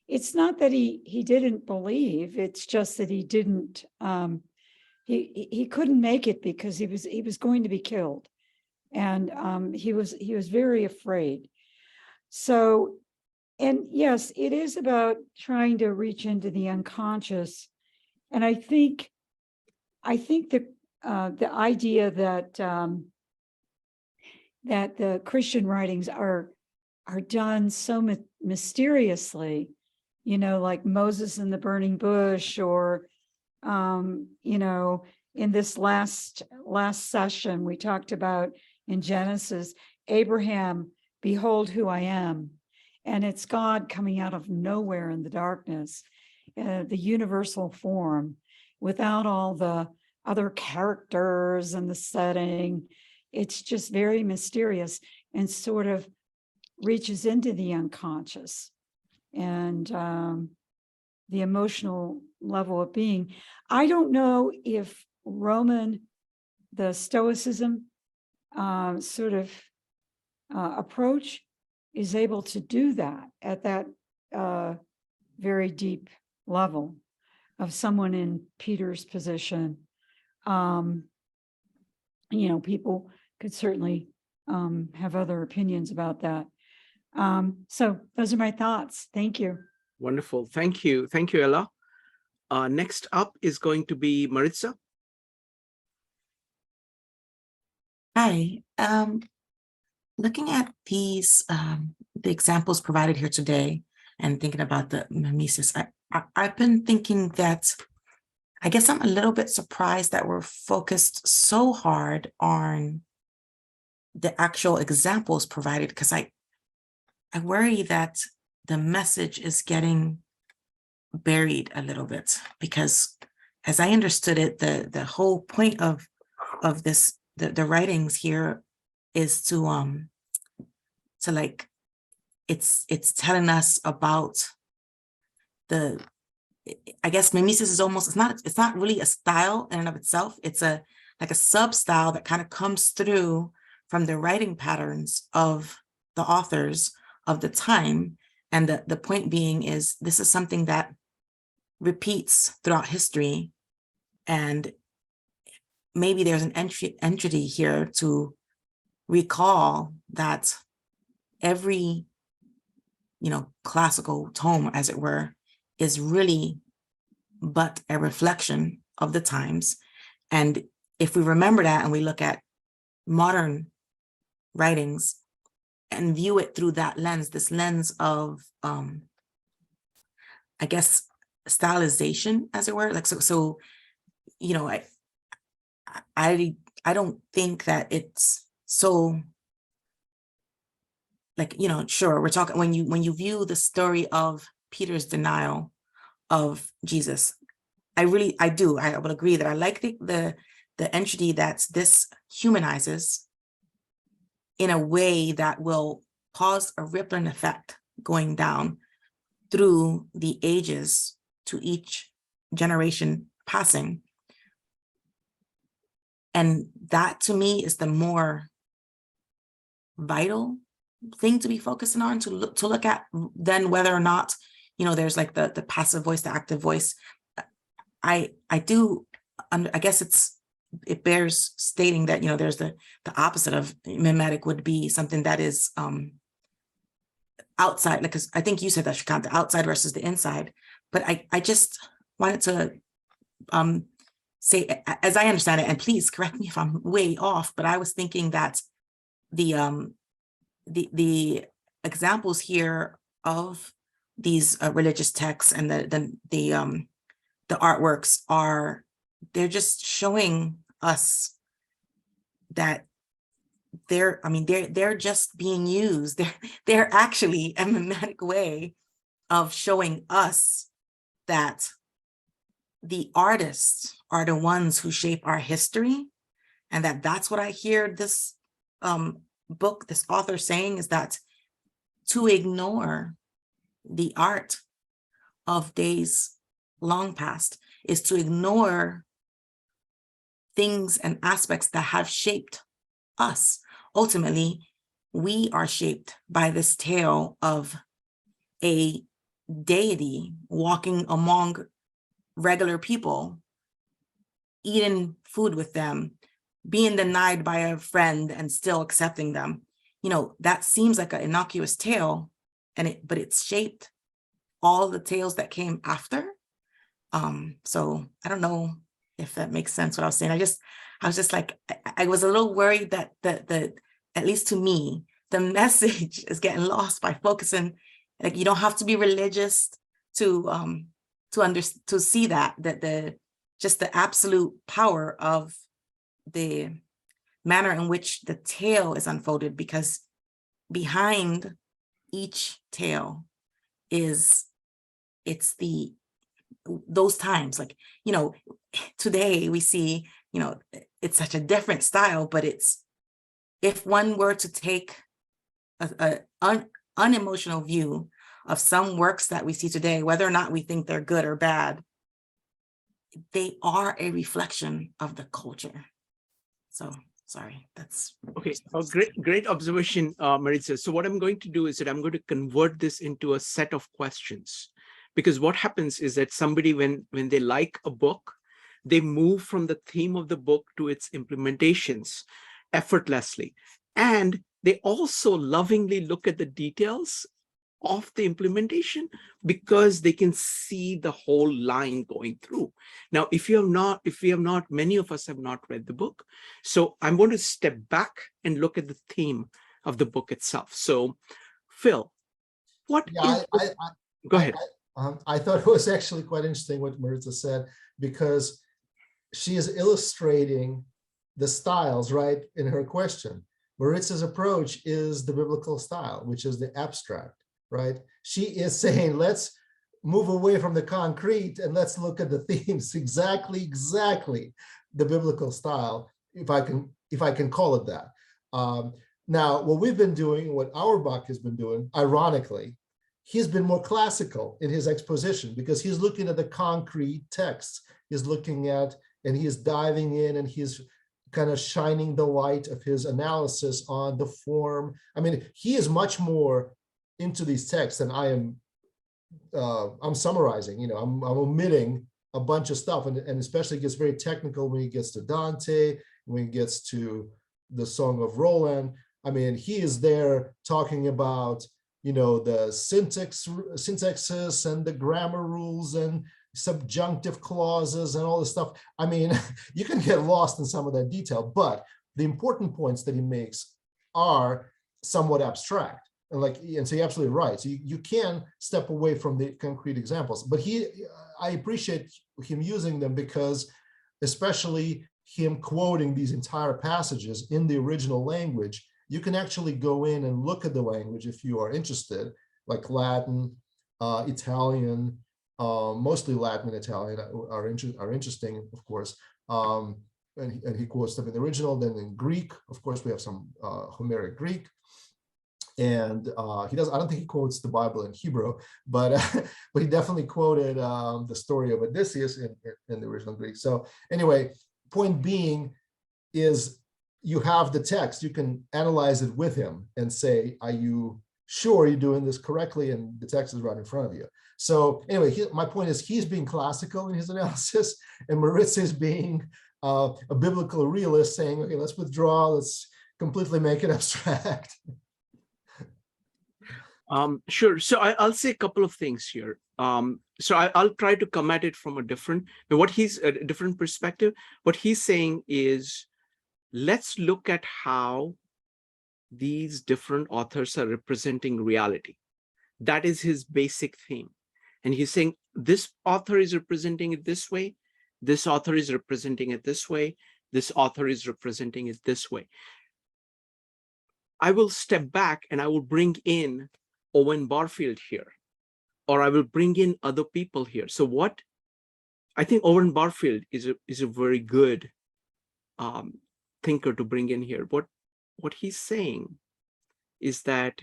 it's not that he didn't believe, it's just that he didn't, he couldn't make it because he was going to be killed. And he was very afraid. So, and yes, it is about trying to reach into the unconscious. And I think the idea that the Christian writings are done so mysteriously, like Moses in the burning bush, or in this last session we talked about in Genesis, Abraham, behold who I am. And it's God coming out of nowhere in the darkness, the universal form, without all the other characters and the setting. It's just very mysterious and sort of reaches into the unconscious and the emotional level of being. I don't know if the Stoicism sort of approach is able to do that at that very deep level of someone in Peter's position. People could certainly have other opinions about that. So those are my thoughts. Thank you. Wonderful. Thank you. Thank you, Ella. Next up is going to be Maritza. Hi. Looking at these, the examples provided here today and thinking about the mimesis, I've been thinking that I guess I'm a little bit surprised that we're focused so hard on the actual examples provided, because I worry that the message is getting buried a little bit, because as I understood it, the whole point of this, the writings here is to like, it's telling us about the, I guess mimesis is almost, it's not really a style in and of itself. It's like a sub-style that kind of comes through from the writing patterns of the authors of the time. And the point being is, this is something that repeats throughout history. And maybe there's an entity here to recall that every, classical tome, as it were, is really but a reflection of the times. And if we remember that and we look at modern writings and view it through that lens, this lens of, I guess, stylization, as it were, like, so, I don't think that it's so, like, sure, we're talking, when you view the story of Peter's denial of Jesus, I will agree that I like the entity that this humanizes in a way that will cause a rippling effect going down through the ages to each generation passing. And that, to me, is the more vital thing to be focusing on, to look at then whether or not, there's like the passive voice, the active voice. I guess it bears stating that, there's the opposite of mimetic would be something that is outside, because I think you said that, Shrikant, the outside versus the inside. But I just wanted to say, as I understand it, and please correct me if I'm way off, but I was thinking that the examples here of these religious texts and the artworks they're just showing us that they're just being used. They're actually a mimetic way of showing us that the artists are the ones who shape our history, and that's what I hear this book, this author saying, is that to ignore the art of days long past is to ignore things and aspects that have shaped us. Ultimately, we are shaped by this tale of a deity walking among regular people, eating food with them, being denied by a friend and still accepting them. That seems like an innocuous tale, but it's shaped all the tales that came after. So I don't know if that makes sense what I was saying. I was just like, I was a little worried that at least to me, the message is getting lost by focusing. Like, you don't have to be religious to see that just the absolute power of the manner in which the tale is unfolded, because behind each tale those times, like, today we see, it's such a different style, but if one were to take unemotional view of some works that we see today, whether or not we think they're good or bad, they are a reflection of the culture. So sorry, that's okay. Oh, great observation, Maritza. So what I'm going to do is that I'm going to convert this into a set of questions, because what happens is that somebody, when they like a book, they move from the theme of the book to its implementations effortlessly, and they also lovingly look at the details of the implementation because they can see the whole line going through. Now, if we have not, many of us have not read the book. So I'm going to step back and look at the theme of the book itself. So, Phil, what is? Go ahead. I thought it was actually quite interesting what Maritza said, because she is illustrating the styles, right, in her question. Maritza's approach is the biblical style, which is the abstract, right? She is saying, let's move away from the concrete and let's look at the themes. Exactly the biblical style, if I can call it that. Now, what we've been doing, what Auerbach has been doing, ironically, he's been more classical in his exposition, because he's looking at the concrete texts. He's looking at, and he's diving in, and he's kind of shining the light of his analysis on the form. I mean, he is much more into these texts than I am. I'm summarizing, I'm omitting a bunch of stuff, and especially gets very technical when he gets to Dante, when he gets to the Song of Roland. I mean, he is there talking about, the syntaxes and the grammar rules and subjunctive clauses and all this stuff. I mean, you can get lost in some of that detail, but the important points that he makes are somewhat abstract. And so you're absolutely right. So you can step away from the concrete examples, but I appreciate him using them, because especially him quoting these entire passages in the original language, you can actually go in and look at the language if you are interested, like Latin, Italian, mostly Latin and Italian are interesting, of course. And he quotes them in the original. Then in Greek, of course, we have some Homeric Greek. And I don't think he quotes the Bible in Hebrew, but but he definitely quoted the story of Odysseus in the original Greek. So anyway, point being is, you have the text, you can analyze it with him and say, are you sure you're doing this correctly? And the text is right in front of you. So anyway, my point is, he's being classical in his analysis, and Maritza is being a biblical realist, saying, okay, let's withdraw, let's completely make it abstract. Sure. So I'll say a couple of things here. So I'll try to come at it from a different perspective. What he's saying is, let's look at how these different authors are representing reality. That is his basic theme. And he's saying, this author is representing it this way, this author is representing it this way, this author is representing it this way. I will step back and I will bring in Owen Barfield here, or I will bring in other people here. So what I think Owen Barfield is a very good thinker to bring in here. What he's saying is that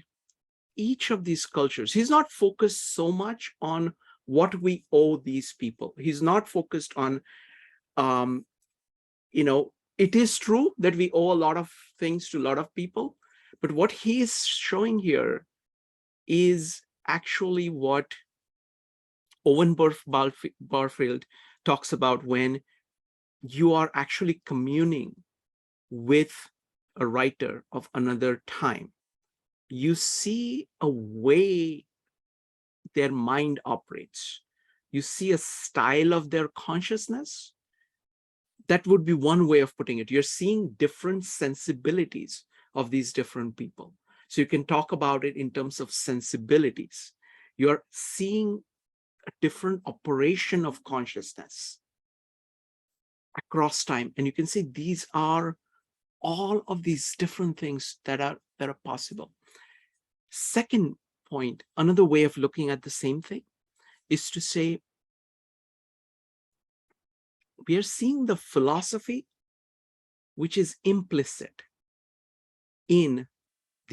each of these cultures, he's not focused so much on what we owe these people. He's not focused on, it is true that we owe a lot of things to a lot of people, but what he is showing here is actually what Owen Barfield talks about when you are actually communing with a writer of another time. You see a way their mind operates. You see a style of their consciousness. That would be one way of putting it. You're seeing different sensibilities of these different people. So you can talk about it in terms of sensibilities. You're seeing a different operation of consciousness across time. And you can see these are all of these different things that are possible. Second point, another way of looking at the same thing is to say, we are seeing the philosophy which is implicit in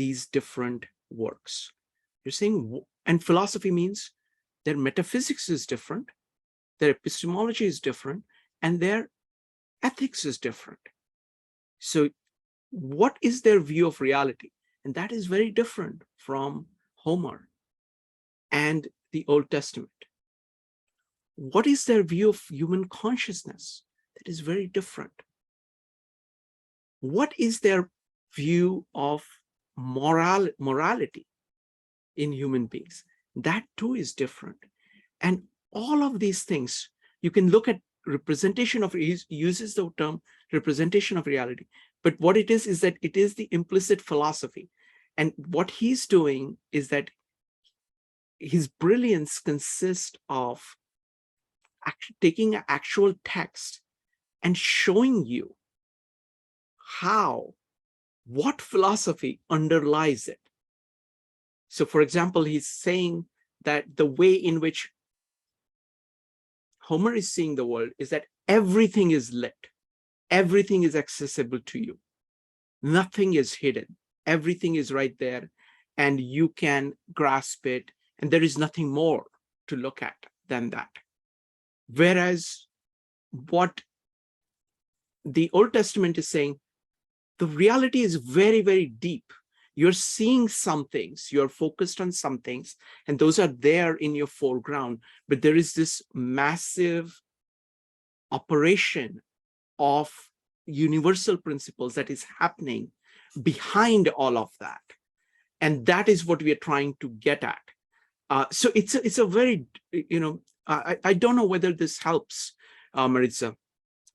these different works. You're saying, and philosophy means their metaphysics is different, their epistemology is different, and their ethics is different. So what is their view of reality? And that is very different from Homer and the Old Testament. What is their view of human consciousness? That is very different. What is their view of morality in human beings? That too is different. And all of these things, you can look at representation of, he uses the term representation of reality, but what it is that it is the implicit philosophy. And what he's doing is that his brilliance consists of taking an actual text and showing you what philosophy underlies it. So for example, he's saying that the way in which Homer is seeing the world is that everything is lit, everything is accessible to you, nothing is hidden, everything is right there, and you can grasp it, and there is nothing more to look at than that. Whereas what the Old Testament is saying, the reality is very, very deep. You're seeing some things, you're focused on some things, and those are there in your foreground, but there is this massive operation of universal principles that is happening behind all of that. And that is what we are trying to get at. So it's a very, I don't know whether this helps, Maritza.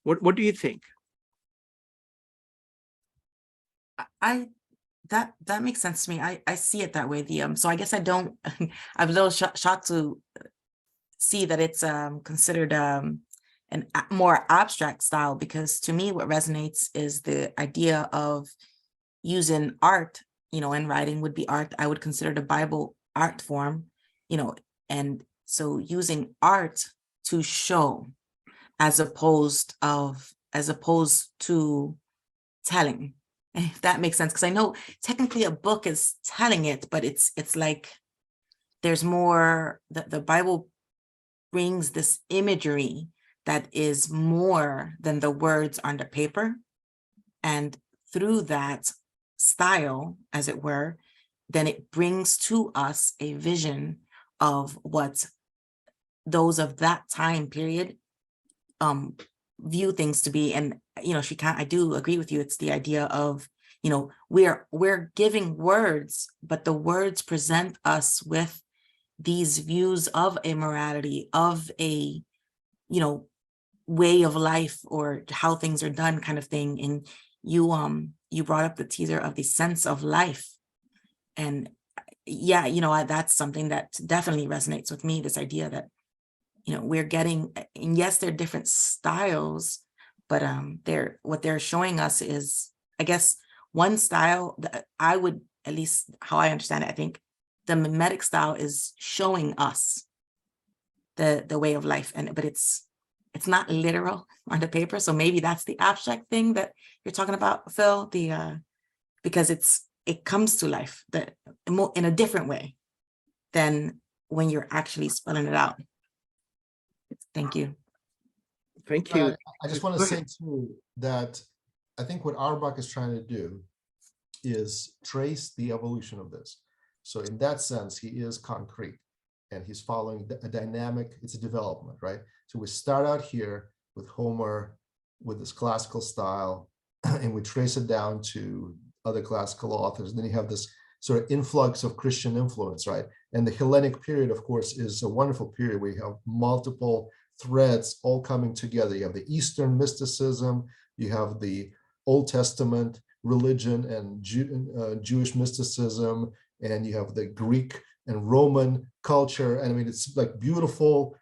What do you think? That makes sense to me. I see it that way. So I guess I don't. I'm a little shocked to see that it's considered an more abstract style, because to me what resonates is the idea of using art. And writing would be art. I would consider the Bible art form. And so using art to show, as opposed to telling. If that makes sense, because I know technically a book is telling it, but it's like there's more. The Bible brings this imagery that is more than the words on the paper, and through that style, as it were, then it brings to us a vision of what those of that time period view things to be. And I do agree with you. It's the idea of, we're giving words, but the words present us with these views of a morality, of a way of life, or how things are done, kind of thing. And you brought up the teaser of the sense of life, and that's something that definitely resonates with me, this idea that we're getting, and yes, they're different styles, but what they're showing us is, I guess, one style that I would, at least how I understand it, I think the mimetic style is showing us the way of life, but it's not literal on the paper. So maybe that's the abstract thing that you're talking about, Phil, because it comes to life in a different way than when you're actually spelling it out. Thank you. Thank you. I just want to say too that I think what Auerbach is trying to do is trace the evolution of this. So in that sense, he is concrete, and he's following a dynamic. It's a development, right? So we start out here with Homer, with this classical style, and we trace it down to other classical authors. And then you have this sort of influx of Christian influence, right? And the Hellenic period, of course, is a wonderful period where you have multiple threads all coming together. You have the Eastern mysticism, you have the Old Testament religion and Jewish mysticism, and you have the Greek and Roman culture. And I mean, it's like beautiful.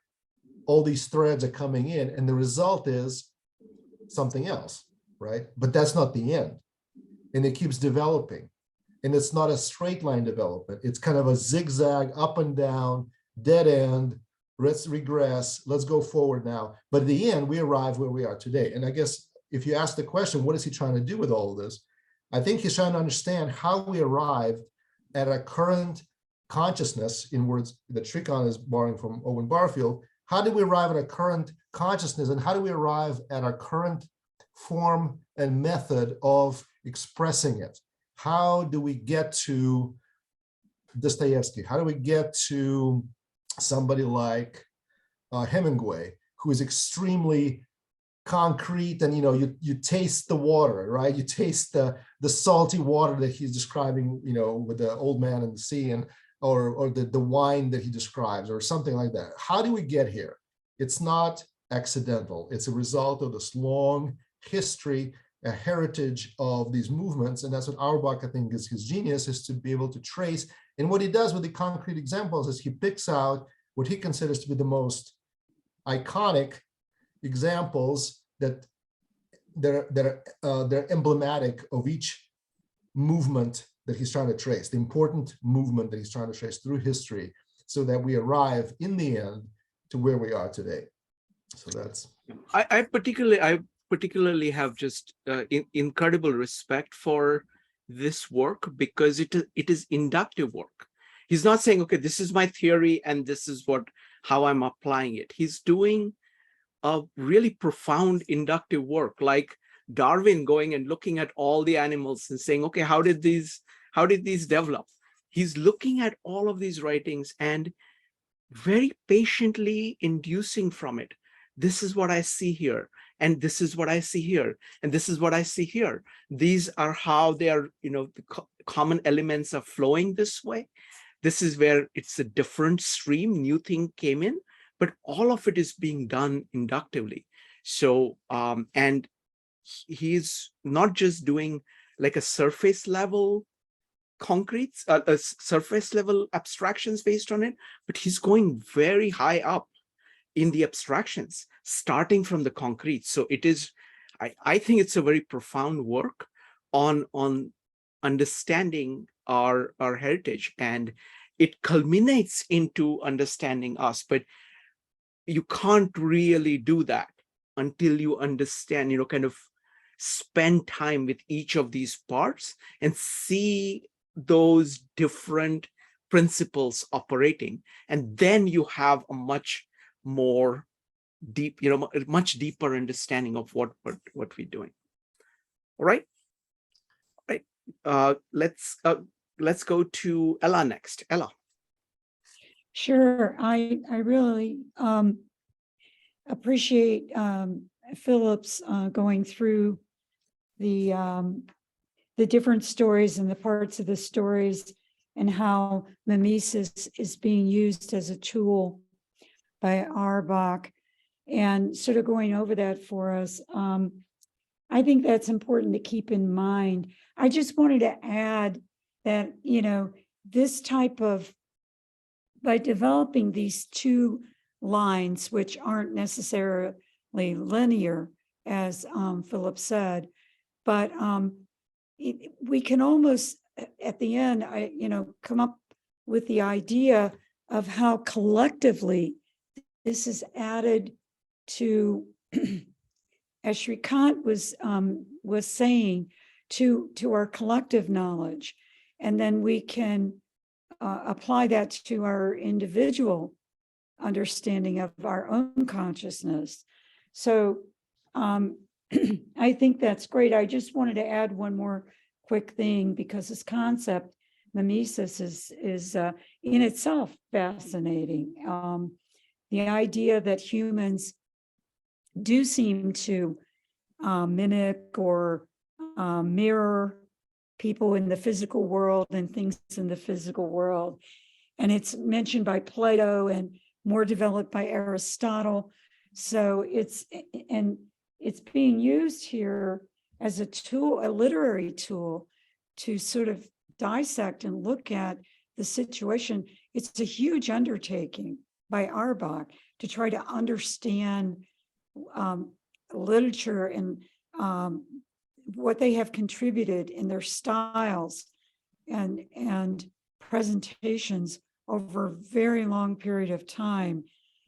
All these threads are coming in, and the result is something else, right? But that's not the end. And it keeps developing. And it's not a straight line development. It's kind of a zigzag, up and down, dead end. Let's regress. Let's go forward now. But at the end, we arrive where we are today. And I guess if you ask the question, what is he trying to do with all of this? I think he's trying to understand how we arrive at a current consciousness, in words that Virtuecon is borrowing from Owen Barfield. How do we arrive at a current consciousness, and how do we arrive at our current form and method of expressing it? How do we get to Dostoevsky? How do we get to somebody like Hemingway, who is extremely concrete, and you taste the water, right? You taste the salty water that he's describing, with the old man in the sea, and or the wine that he describes, or something like that. How do we get here? It's not accidental. It's a result of this long history, a heritage of these movements. And that's what Auerbach, I think, is his genius, is to be able to trace. And what he does with the concrete examples is he picks out what he considers to be the most iconic examples that they're emblematic of each movement that he's trying to trace, the important movement that he's trying to trace through history, so that we arrive in the end to where we are today. So that's. I particularly have just incredible respect for this work, because it is inductive work. He's not saying, okay, this is my theory and this is how I'm applying it. He's doing a really profound inductive work, like Darwin going and looking at all the animals and saying, okay, how did these develop? He's looking at all of these writings and very patiently inducing from it. This is what I see here, and this is what I see here, and this is what I see here. These are how they are, the common elements are flowing this way. This is where it's a different stream, new thing came in, but all of it is being done inductively. So, and he's not just doing like a surface level concretes, surface level abstractions based on it, but he's going very high up in the abstractions, starting from the concrete. So it is, I think it's a very profound work on understanding our heritage, and it culminates into understanding us. But you can't really do that until you understand, kind of spend time with each of these parts and see those different principles operating. And then you have a much more deep, much deeper understanding of what we're doing. All right. Let's go to Ella next. Ella. Sure. I really appreciate Philip's going through the different stories and the parts of the stories, and how mimesis is being used as a tool by Auerbach, and sort of going over that for us. I think that's important to keep in mind. I just wanted to add that, this type of, by developing these two lines, which aren't necessarily linear, as Philip said, but we can almost, at the end, come up with the idea of how collectively this is added to, as Shrikant was saying, to our collective knowledge, and then we can apply that to our individual understanding of our own consciousness. So I think that's great. I just wanted to add one more quick thing, because this concept, mimesis, is in itself fascinating. The idea that humans do seem to mimic or mirror people in the physical world and things in the physical world. And it's mentioned by Plato and more developed by Aristotle. So it's being used here as a tool, a literary tool, to sort of dissect and look at the situation. It's a huge undertaking by Auerbach to try to understand literature and what they have contributed in their styles and presentations over a very long period of time.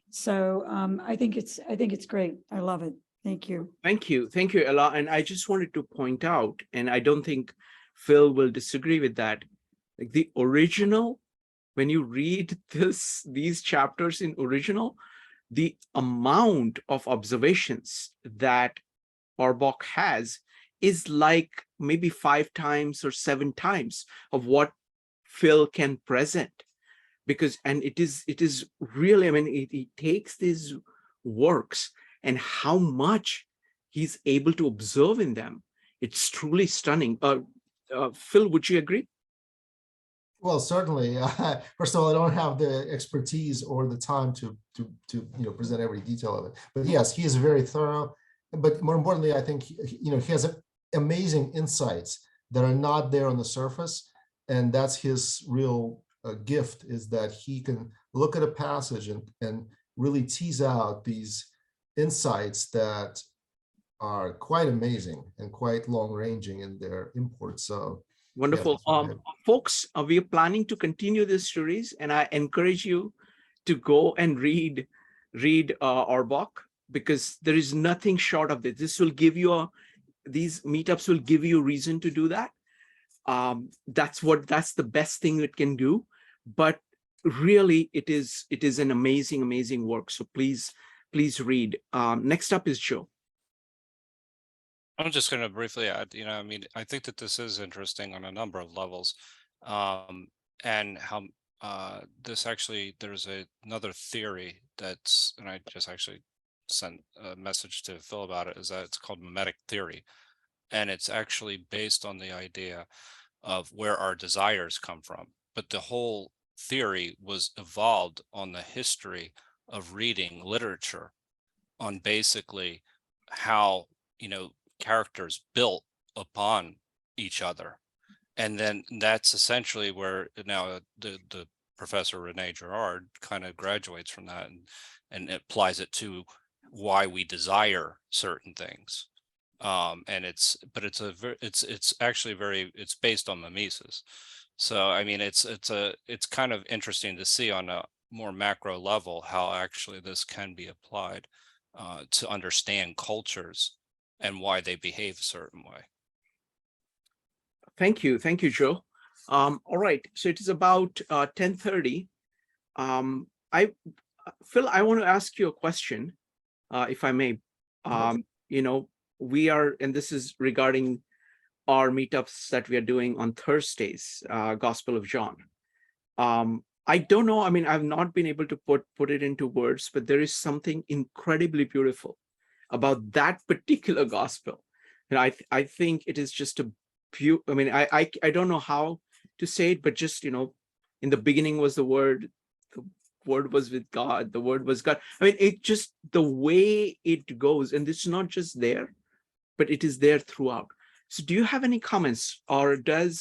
So I think it's great. I love it. Thank you. Thank you, Ella. And I just wanted to point out, and I don't think Phil will disagree with that. Like the original, when you read these chapters in original, the amount of observations that Auerbach has is like maybe 5 times or 7 times of what Phil can present. Because, and it is really, I mean, he takes these works and how much he's able to observe in them. It's truly stunning. Phil, would you agree? Well, certainly. First of all, I don't have the expertise or the time to present every detail of it. But yes, he is very thorough. But more importantly, I think he has amazing insights that are not there on the surface, and that's his real gift, is that he can look at a passage and really tease out these insights that are quite amazing and quite long-ranging in their import. So wonderful. Yeah, folks, we are planning to continue this series, and I encourage you to go and read Auerbach, because there is nothing short of this. This will give you these meetups will give you reason to do that. That's the best thing it can do. But really, it is an amazing work. So please read. Next up is Joe. I'm just going to briefly add, I mean, I think that this is interesting on a number of levels, and how this actually, there's another theory and I just actually sent a message to Phil about it, is that it's called mimetic theory. And it's actually based on the idea of where our desires come from. But the whole theory was evolved on the history of reading literature, on basically how, characters built upon each other. And then that's essentially where now the Professor Rene Girard kind of graduates from that and applies it to why we desire certain things. And it's based on mimesis. So I mean, it's kind of interesting to see on a more macro level how actually this can be applied to understand cultures and why they behave a certain way. Thank you, Joe. All right, so it is about 10:30. Phil, I want to ask you a question, if I may. We are, and this is regarding our meetups that we are doing on Thursdays, Gospel of John. I don't know, I mean, I've not been able to put it into words, but there is something incredibly beautiful about that particular gospel. And I think it is just a I mean, I don't know how to say it, but just, in the beginning was the Word was with God, the Word was God. I mean, it just, the way it goes, and it's not just there, but it is there throughout. So do you have any comments, or do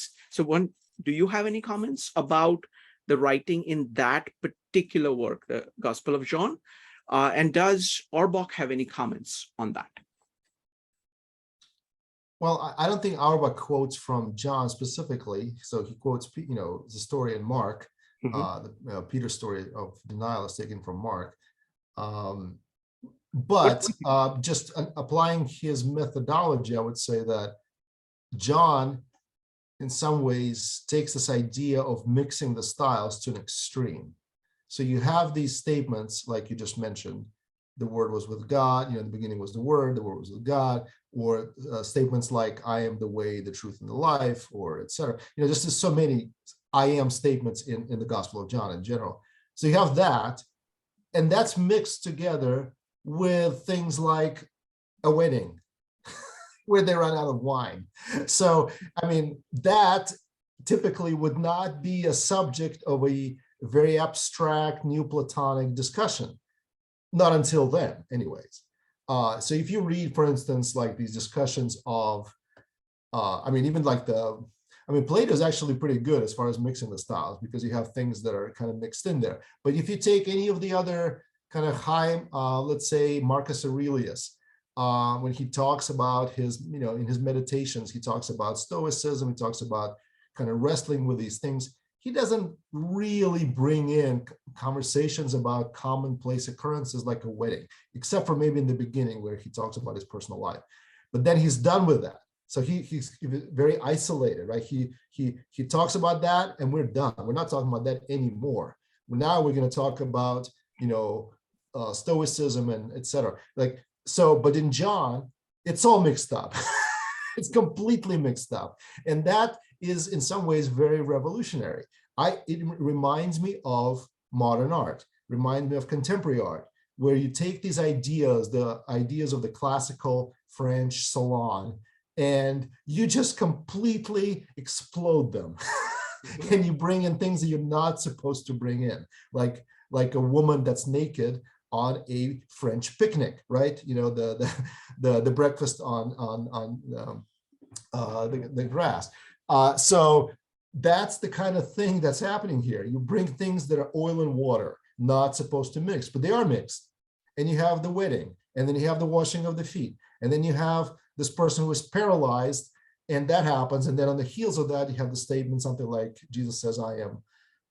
you have any comments about the writing in that particular work, the Gospel of John? And does Auerbach have any comments on that? Well, I don't think Auerbach quotes from John specifically. So he quotes, the story in Mark. Peter's story of denial is taken from Mark. But just applying his methodology, I would say that John, in some ways, takes this idea of mixing the styles to an extreme. So you have these statements, like you just mentioned, the Word was with God, in the beginning was the Word was with God, or statements like, I am the way, the truth, and the life, or etc. Just there's so many I am statements in the Gospel of John in general. So you have that, and that's mixed together with things like a wedding, where they run out of wine. So, I mean, that typically would not be a subject of a very abstract Neoplatonic discussion. Not until then, anyways. So if you read, for instance, like these discussions of, even like Plato is actually pretty good as far as mixing the styles, because you have things that are kind of mixed in there. But if you take any of the other kind of high, let's say Marcus Aurelius, when he talks about his, in his meditations, he talks about Stoicism, he talks about kind of wrestling with these things. He doesn't really bring in conversations about commonplace occurrences like a wedding, except for maybe in the beginning where he talks about his personal life. But then he's done with that. So he's very isolated, right? He talks about that, and we're done. We're not talking about that anymore. Now we're going to talk about, Stoicism and etc. Like so, but in John, it's all mixed up. It's completely mixed up, and that is in some ways very revolutionary. It reminds me of modern art, reminds me of contemporary art, where you take these ideas, the ideas of the classical French salon, and you just completely explode them. And you bring in things that you're not supposed to bring in, like a woman that's naked on a French picnic, right? The breakfast on the grass. So that's the kind of thing that's happening here. You bring things that are oil and water, not supposed to mix, but they are mixed. And you have the wedding, and then you have the washing of the feet, and then you have this person who is paralyzed, and that happens. And then on the heels of that, you have the statement, something like Jesus says, I am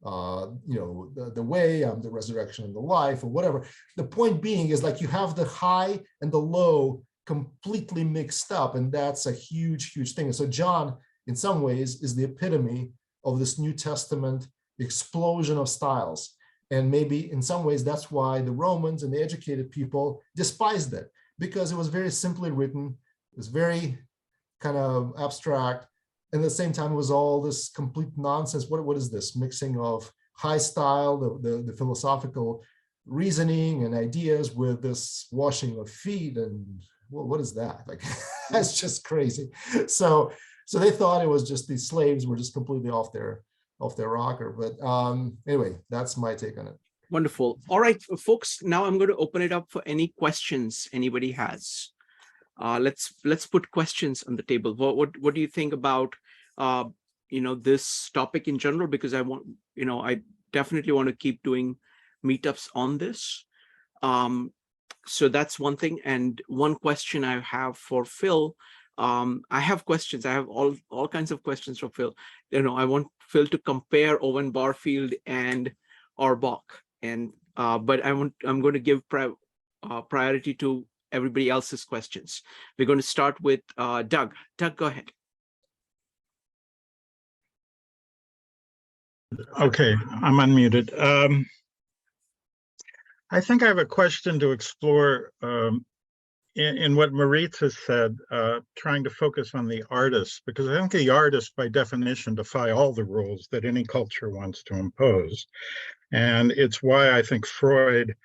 the way, I'm the resurrection and the life, or whatever. The point being is, like, you have the high and the low completely mixed up, and that's a huge thing. And so John, in some ways, is the epitome of this New Testament explosion of styles. And maybe in some ways that's why the Romans and the educated people despised it, because it was very simply written, it was very kind of abstract, and at the same time it was all this complete nonsense. What is this mixing of high style, the philosophical reasoning and ideas, with this washing of feet? And well, what is that? Like, that's just crazy. So they thought it was just these slaves were just completely off their rocker. But anyway, that's my take on it. Wonderful. All right, folks, now I'm going to open it up for any questions anybody has. Let's put questions on the table. What do you think about this topic in general? Because I definitely want to keep doing meetups on this. So that's one thing. And one question I have for Phil. I have questions. I have all kinds of questions for Phil. I want Phil to compare Owen Barfield and Auerbach, but I'm going to give priority to everybody else's questions. We're going to start with Doug. Doug, go ahead. Okay, I'm unmuted. I think I have a question to explore in what Mimesis said, trying to focus on the artist, because I think the artists, by definition, defy all the rules that any culture wants to impose. And it's why I think Freud,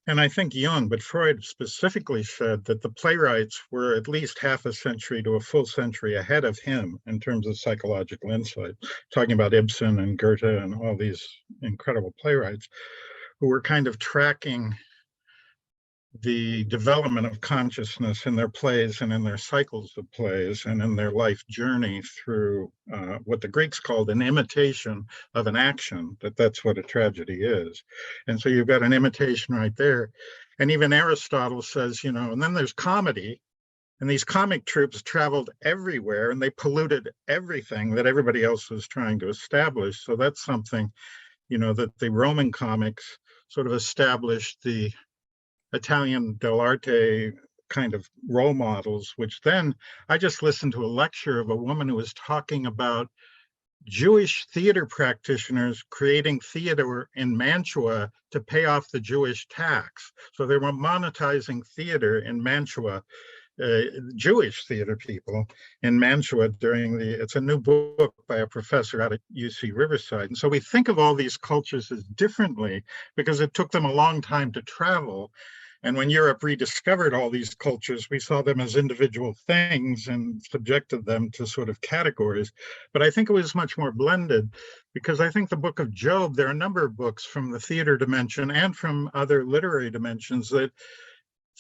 and I think Jung, but Freud specifically said that the playwrights were at least half a century to a full century ahead of him in terms of psychological insight, talking about Ibsen and Goethe and all these incredible playwrights who were kind of tracking the development of consciousness in their plays and in their cycles of plays and in their life journey through what the Greeks called an imitation of an action, that's what a tragedy is. And so you've got an imitation right there. And even Aristotle says, and then there's comedy, and these comic troupes traveled everywhere and they polluted everything that everybody else was trying to establish. So that's something, that the Roman comics sort of established the Italian dell'arte kind of role models, which then I just listened to a lecture of a woman who was talking about Jewish theater practitioners creating theater in Mantua to pay off the Jewish tax. So they were monetizing theater in Mantua, Jewish theater people in Mantua it's a new book by a professor out at UC Riverside. And so we think of all these cultures as differently because it took them a long time to travel. And when Europe rediscovered all these cultures, we saw them as individual things and subjected them to sort of categories. But I think it was much more blended, because I think the book of Job, there are a number of books from the theater dimension and from other literary dimensions that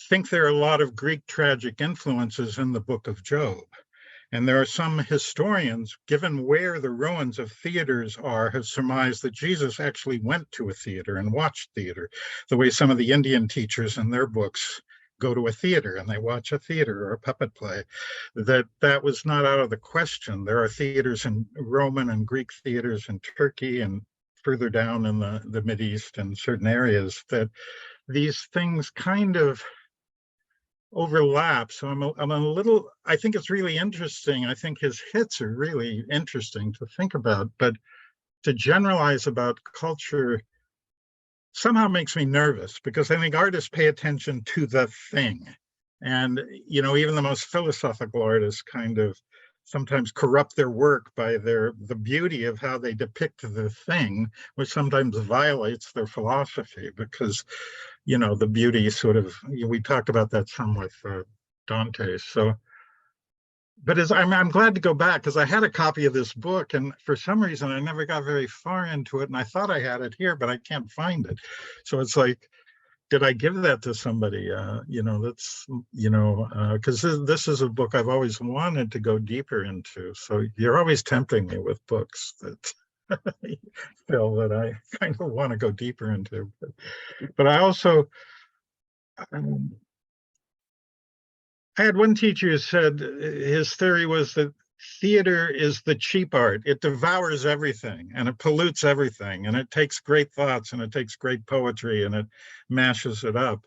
think there are a lot of Greek tragic influences in the book of Job. And there are some historians, given where the ruins of theaters are, have surmised that Jesus actually went to a theater and watched theater, the way some of the Indian teachers in their books go to a theater and they watch a theater or a puppet play, that was not out of the question. There are theaters in Roman and Greek theaters in Turkey and further down in the Mideast and certain areas that these things kind of overlap. So I'm a little, I think it's really interesting. I think his hits are really interesting to think about, but to generalize about culture somehow makes me nervous, because I think artists pay attention to the thing. And, you know, even the most philosophical artists kind of sometimes corrupt their work by the beauty of how they depict the thing, which sometimes violates their philosophy, because, you know, the beauty sort of, we talked about that some with Dante. So, but I'm glad to go back, because I had a copy of this book, and for some reason I never got very far into it, and I thought I had it here, but I can't find it. So it's like, did I give that to somebody? You know, that's, you know, because this is a book I've always wanted to go deeper into. So you're always tempting me with books that Phil, that I kind of want to go deeper into. But I also, I had one teacher who said his theory was that theater is the cheap art. It devours everything and it pollutes everything, and it takes great thoughts and it takes great poetry and it mashes it up.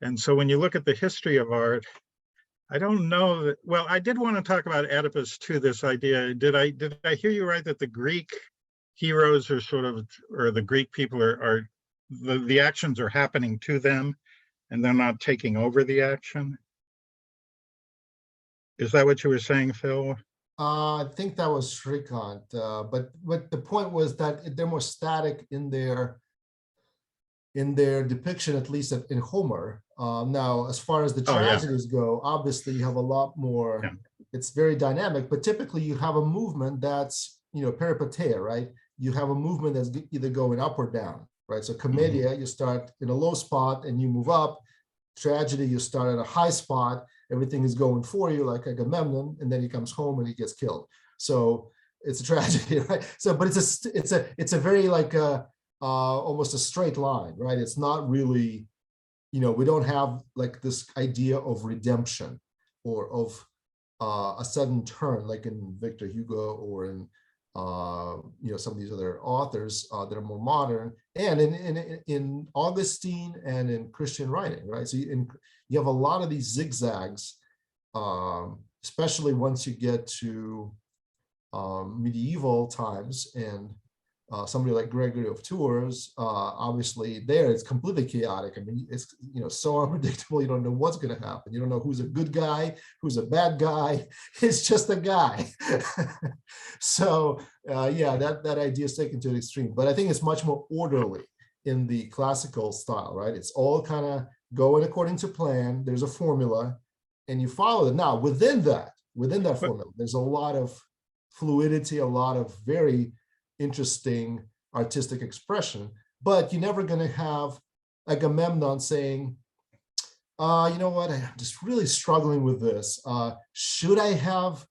And so when you look at the history of art, I don't know that, well, I did want to talk about Oedipus too, this idea. Did I hear you right that the Greek heroes are sort of, or the Greek people are the actions are happening to them and they're not taking over the action? Is that what you were saying, Phil? I think that was Shrikant, but the point was that they're more static in their depiction, at least in Homer. Now, as far as the tragedies go, obviously you have a lot more. Yeah. It's very dynamic, but typically you have a movement that's, you know, peripeteia, right? You have a movement that's either going up or down, right? So commedia, you start in a low spot and you move up. Tragedy, you start at a high spot. Everything is going for you, like Agamemnon, and then he comes home and he gets killed. So it's a tragedy, right? So, but it's a very like almost a straight line, right? It's not really, you know, we don't have like this idea of redemption or of a sudden turn, like in Victor Hugo or in you know, some of these other authors that are more modern, and in Augustine and in Christian writing, right? So you have a lot of these zigzags, especially once you get to medieval times, and somebody like Gregory of Tours, obviously there it's completely chaotic. I mean, it's, you know, so unpredictable. You don't know what's going to happen. You don't know who's a good guy, who's a bad guy. It's just a guy. So yeah, that idea is taken to an extreme. But I think it's much more orderly in the classical style, right? It's all kind of going according to plan. There's a formula, and you follow it. Now within that formula, there's a lot of fluidity, a lot of very interesting artistic expression, but you're never going to have Agamemnon saying, you know what, I'm just really struggling with this. Should I have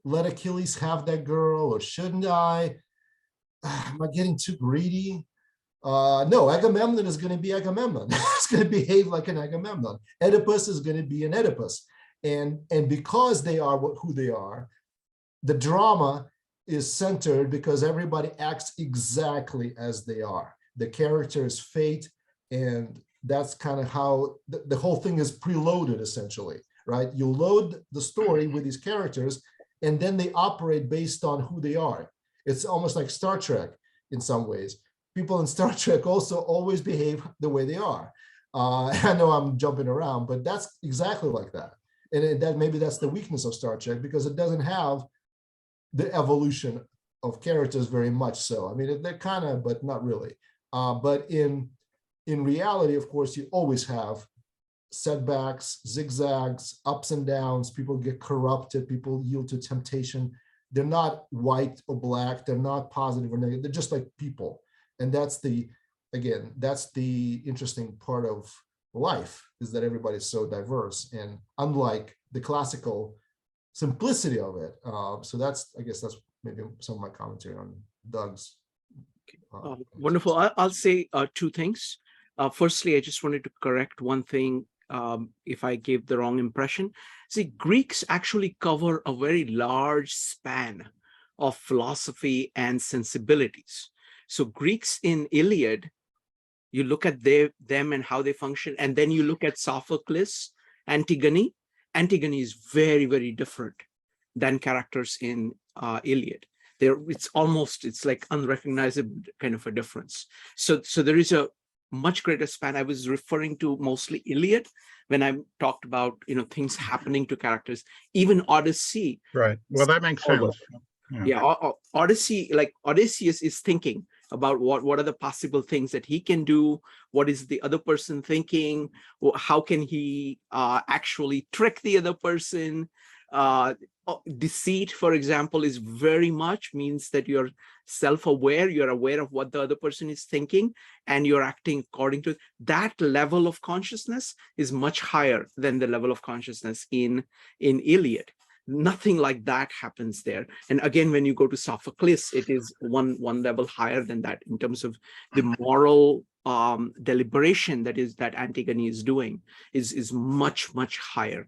let Achilles have that girl, or shouldn't I? Am I getting too greedy? No, Agamemnon is going to be Agamemnon. It's going to behave like an Agamemnon. Oedipus is going to be an Oedipus. And because they are who they are, the drama is centered because everybody acts exactly as they are. The character is fate, and that's kind of how the whole thing is preloaded, essentially, right? You load the story with these characters, and then they operate based on who they are. It's almost like Star Trek in some ways. People in Star Trek also always behave the way they are. I know I'm jumping around, but that's exactly like that. And that maybe that's the weakness of Star Trek, because it doesn't have the evolution of characters very much so. I mean, they're kind of, but not really. But in reality, of course, you always have setbacks, zigzags, ups and downs. People get corrupted. People yield to temptation. They're not white or black. They're not positive or negative. They're just like people. And that's again, that's the interesting part of life, is that everybody's so diverse, and unlike the classical simplicity of it. So I guess that's maybe some of my commentary on Doug's. Wonderful. I'll say two things. Firstly, I just wanted to correct one thing if I gave the wrong impression. See, Greeks actually cover a very large span of philosophy and sensibilities. So Greeks in Iliad, you look at them and how they function, and then you look at Sophocles Antigone. Antigone is very, very different than characters in Iliad. It's like unrecognizable kind of a difference. So there is a much greater span. I was referring to mostly Iliad when I talked about, things happening to characters. Even Odyssey. Right. Well, that makes sense. Yeah, Odyssey, like Odysseus is thinking about what are the possible things that he can do, what is the other person thinking, how can he actually trick the other person. Deceit, for example, is very much means that you're self-aware, you're aware of what the other person is thinking, and you're acting according to it. That level of consciousness is much higher than the level of consciousness in Iliad. Nothing like that happens there. And again, when you go to Sophocles, it is one level higher than that in terms of the moral deliberation that Antigone is doing is much, much higher.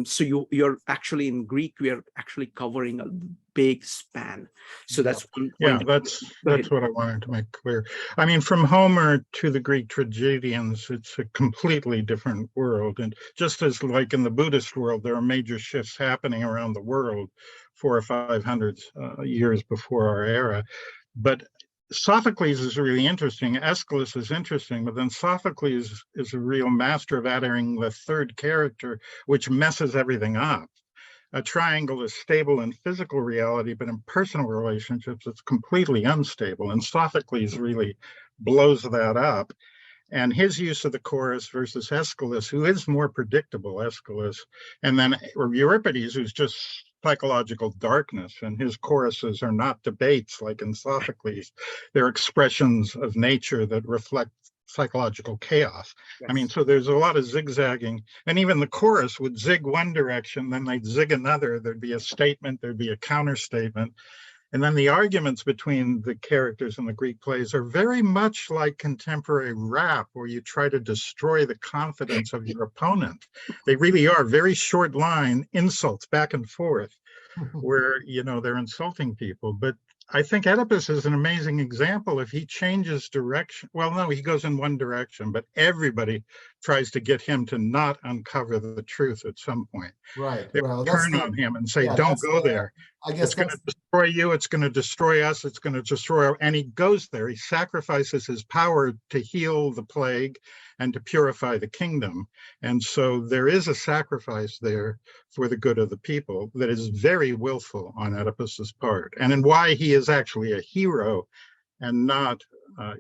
So you're actually in Greek, we are actually covering a big span. So that's one point. That's what I wanted to make clear. I mean, from Homer to the Greek tragedians, it's a completely different world. And just as like in the Buddhist world, there are major shifts happening around the world 400 or 500 years before our era. But Sophocles is really interesting. Aeschylus is interesting, but then Sophocles is a real master of adding the third character, which messes everything up. A triangle is stable in physical reality, but in personal relationships, it's completely unstable. And Sophocles really blows that up. And his use of the chorus versus Aeschylus, who is more predictable, Aeschylus, and then Euripides, who's just psychological darkness, and his choruses are not debates like in Sophocles. They're expressions of nature that reflect psychological chaos. Yes. I mean, so there's a lot of zigzagging, and even the chorus would zig one direction, then they'd zig another. There'd be a statement, there'd be a counter statement. And then the arguments between the characters in the Greek plays are very much like contemporary rap, where you try to destroy the confidence of your opponent. They really are very short line insults back and forth, where, they're insulting people. But I think Oedipus is an amazing example. If he changes direction, well, no, he goes in one direction, but everybody tries to get him to not uncover the truth at some point. Right. They turn on him and say, don't go there. I guess it's going to destroy you. It's going to destroy us. It's going to destroy. And he goes there. He sacrifices his power to heal the plague and to purify the kingdom. And so there is a sacrifice there for the good of the people that is very willful on Oedipus's part. And in why he is actually a hero and not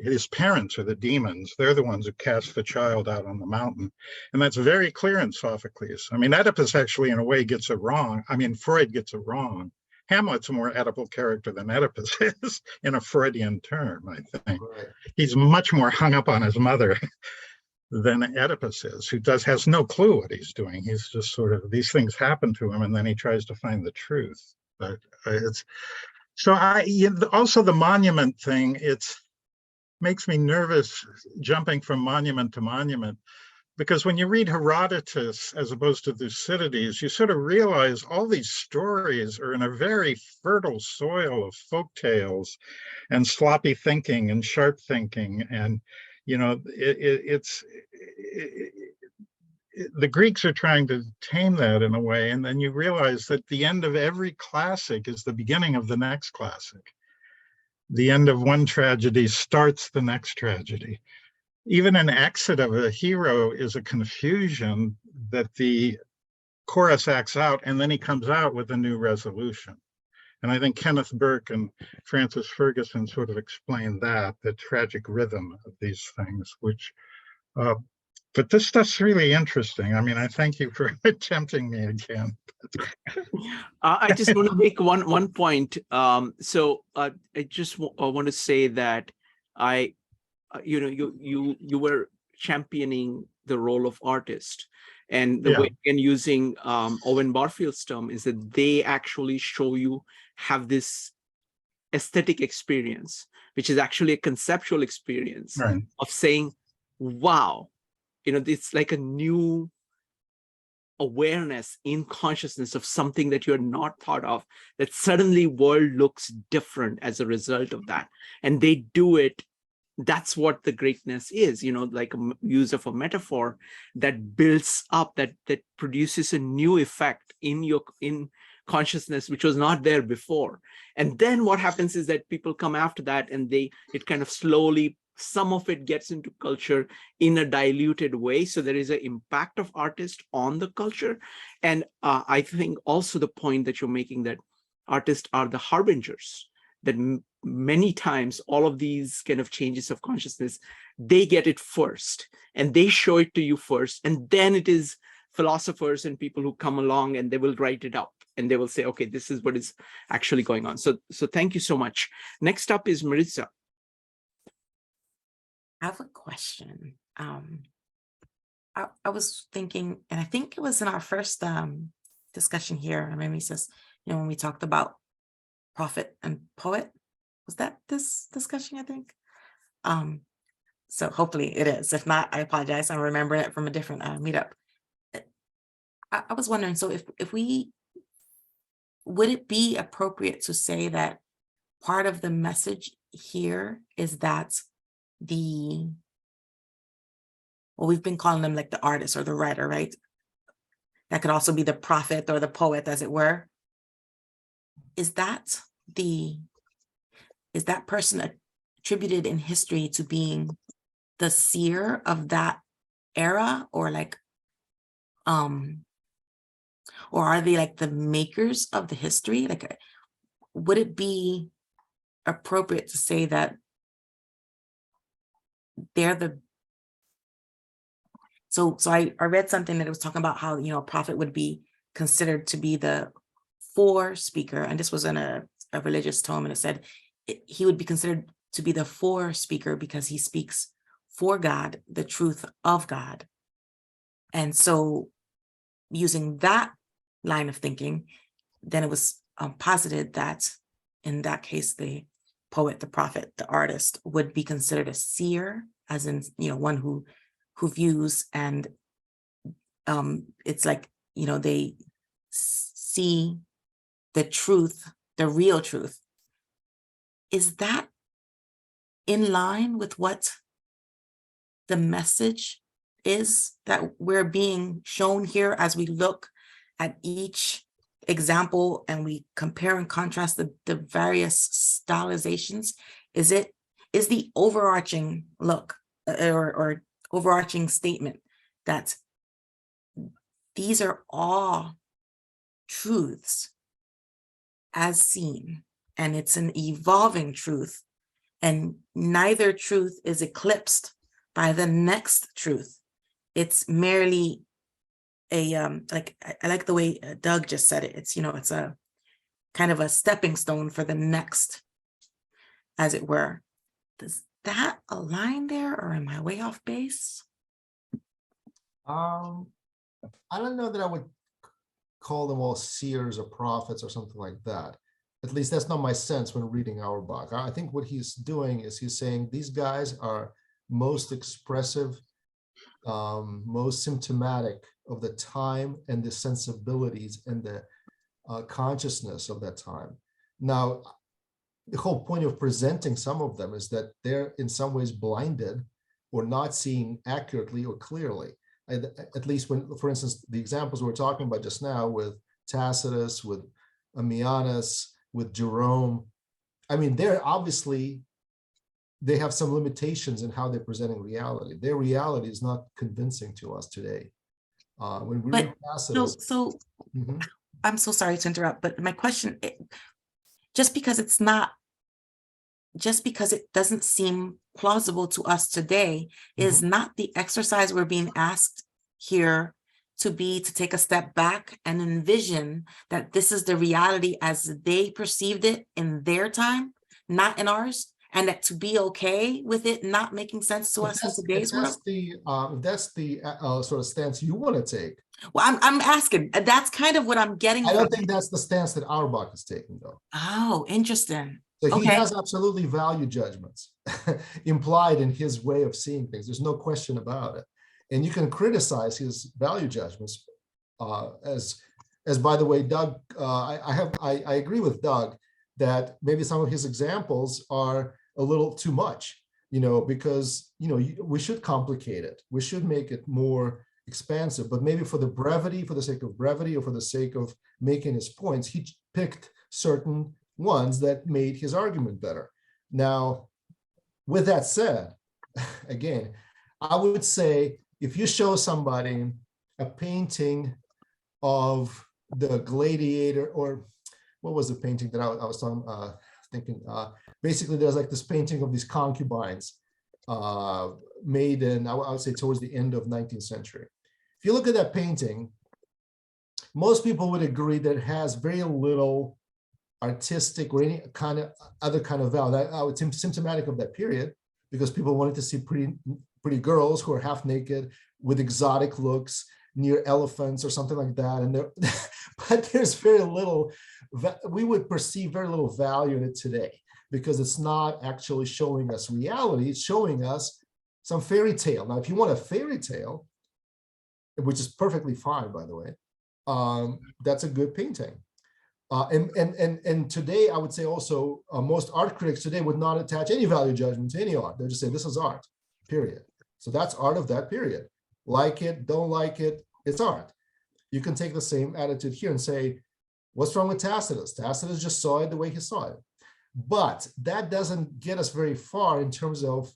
his parents are the demons. They're the ones who cast the child out on the mountain. And that's very clear in Sophocles. I mean, Oedipus actually, in a way, gets it wrong. I mean, Freud gets it wrong. Hamlet's a more Oedipal character than Oedipus is in a Freudian term, I think. Right. He's much more hung up on his mother than Oedipus is, who has no clue what he's doing. He's just sort of, these things happen to him, and then he tries to find the truth. But it's, so also the monument thing, makes me nervous jumping from monument to monument, because when you read Herodotus as opposed to Thucydides, you sort of realize all these stories are in a very fertile soil of folk tales and sloppy thinking and sharp thinking. And, the Greeks are trying to tame that in a way. And then you realize that the end of every classic is the beginning of the next classic. The end of one tragedy starts the next tragedy. Even an exit of a hero is a confusion that the chorus acts out, and then he comes out with a new resolution. And I think Kenneth Burke and Francis Ferguson sort of explained that, the tragic rhythm of these things, which, but this stuff's really interesting. I mean, I thank you for tempting me again. I just want to make one point. So I just want to say that you were championing the role of artist, and the way and using Owen Barfield's term is that they actually show you have this aesthetic experience, which is actually a conceptual experience of saying, wow, it's like a new awareness in consciousness of something that you're not thought of, that suddenly world looks different as a result of that. And they do it that's what the greatness is, like use of a metaphor that builds up, that produces a new effect in consciousness, which was not there before. And then what happens is that people come after that, and it kind of slowly, some of it gets into culture in a diluted way. So there is an impact of artists on the culture. And I think also the point that you're making, that artists are the harbingers, that many times all of these kind of changes of consciousness, they get it first and they show it to you first. And then it is philosophers and people who come along and they will write it up and they will say, okay, this is what is actually going on. So thank you so much. Next up is Maritza. I have a question. I was thinking, and I think it was in our first discussion here, I mean, he says, when we talked about prophet and poet, was that this discussion, I think? So hopefully it is. If not, I apologize. I'm remembering it from a different meetup. I was wondering, so if we, would it be appropriate to say that part of the message here is that well, we've been calling them like the artist or the writer, right? That could also be the prophet or the poet, as it were. Is that person attributed in history to being the seer of that era, or like, or are they like the makers of the history? Like, would it be appropriate to say that they're the, so I read something that it was talking about how, a prophet would be considered to be the for speaker, and this was in a religious tome, and it said he would be considered to be the for speaker because he speaks for God, the truth of God. And so using that line of thinking, then it was posited that in that case, the poet, the prophet, the artist would be considered a seer, as in, one who views, and it's like, they see the truth, the real truth. Is that in line with what the message is that we're being shown here as we look at each example and we compare and contrast the various stylizations? Is the overarching look or overarching statement that these are all truths as seen, and it's an evolving truth, and neither truth is eclipsed by the next truth. It's merely a like, I like the way Doug just said it. It's, it's a kind of a stepping stone for the next, as it were. Does that align there, or am I way off base? I don't know that I would call them all seers or prophets or something like that. At least that's not my sense when reading Auerbach. I think what he's doing is he's saying these guys are most expressive, most symptomatic of the time and the sensibilities and the consciousness of that time. Now, the whole point of presenting some of them is that they're in some ways blinded or not seeing accurately or clearly. At least when, for instance, the examples we're talking about just now with Tacitus, with Ammianus, with Jerome, I mean, they're obviously, they have some limitations in how they're presenting reality. Their reality is not convincing to us today. When we read Tacitus, I'm so sorry to interrupt, but my question, just because it doesn't seem plausible to us today, is not the exercise we're being asked here to take a step back and envision that this is the reality as they perceived it in their time, not in ours, and that to be okay with it not making sense to us in today's world? If that's the sort of stance you want to take. Well, I'm asking. That's kind of what I'm getting. I don't think that's the stance that Auerbach is taking, though. Oh, interesting. So he has absolutely value judgments implied in his way of seeing things. There's no question about it. And you can criticize his value judgments as by the way, Doug, I agree with Doug that maybe some of his examples are a little too much. because, we should complicate it. We should make it more expansive, but maybe for the brevity, for the sake of brevity, or for the sake of making his points, he picked certain ones that made his argument better. Now, with that said, again, I would say if you show somebody a painting of the gladiator, or what was the painting that I was thinking, basically there's like this painting of these concubines made in, I would say, towards the end of 19th century. If you look at that painting, most people would agree that it has very little artistic or any kind of other kind of value. That I would seem symptomatic of that period, because people wanted to see pretty girls who are half naked with exotic looks near elephants or something like that. And but there's very little, we would perceive very little value in it today, because it's not actually showing us reality. It's showing us some fairy tale. Now, if you want a fairy tale, which is perfectly fine, by the way, that's a good painting. And today, I would say also, most art critics today would not attach any value judgment to any art. They'll just say, this is art, period. So that's art of that period. Like it, don't like it, it's art. You can take the same attitude here and say, what's wrong with Tacitus? Tacitus just saw it the way he saw it. But that doesn't get us very far in terms of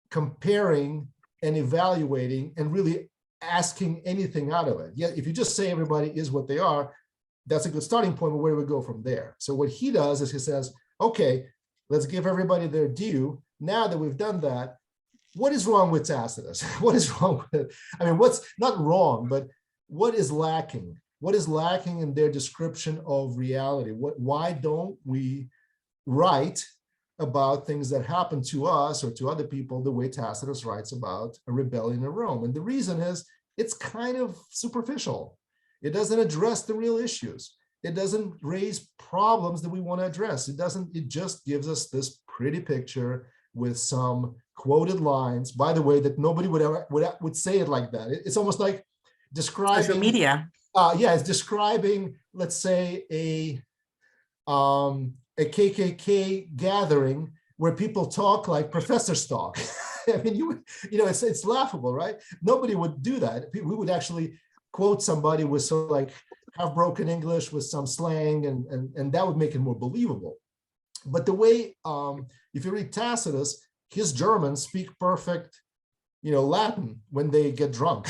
comparing and evaluating and really asking anything out of it. Yeah, if you just say everybody is what they are, that's a good starting point, but where do we go from there? So what he does is he says, okay, let's give everybody their due. Now that we've done that, what is wrong with Tacitus? What is wrong with, I mean, what's not wrong, but what is lacking? What is lacking in their description of reality? Why don't we write about things that happen to us or to other people the way Tacitus writes about a rebellion in Rome? And the reason is it's kind of superficial. It doesn't address the real issues. It doesn't raise problems that we want to address. It just gives us this pretty picture with some quoted lines, by the way, that nobody would say it like that. It's almost like describing Social media. Yeah, it's describing, let's say, a KKK gathering where people talk like professors talk. I mean, it's laughable, right? Nobody would do that. We would actually quote somebody with sort of like half broken English with some slang, and that would make it more believable. But the way, if you read Tacitus, his Germans speak perfect, Latin when they get drunk.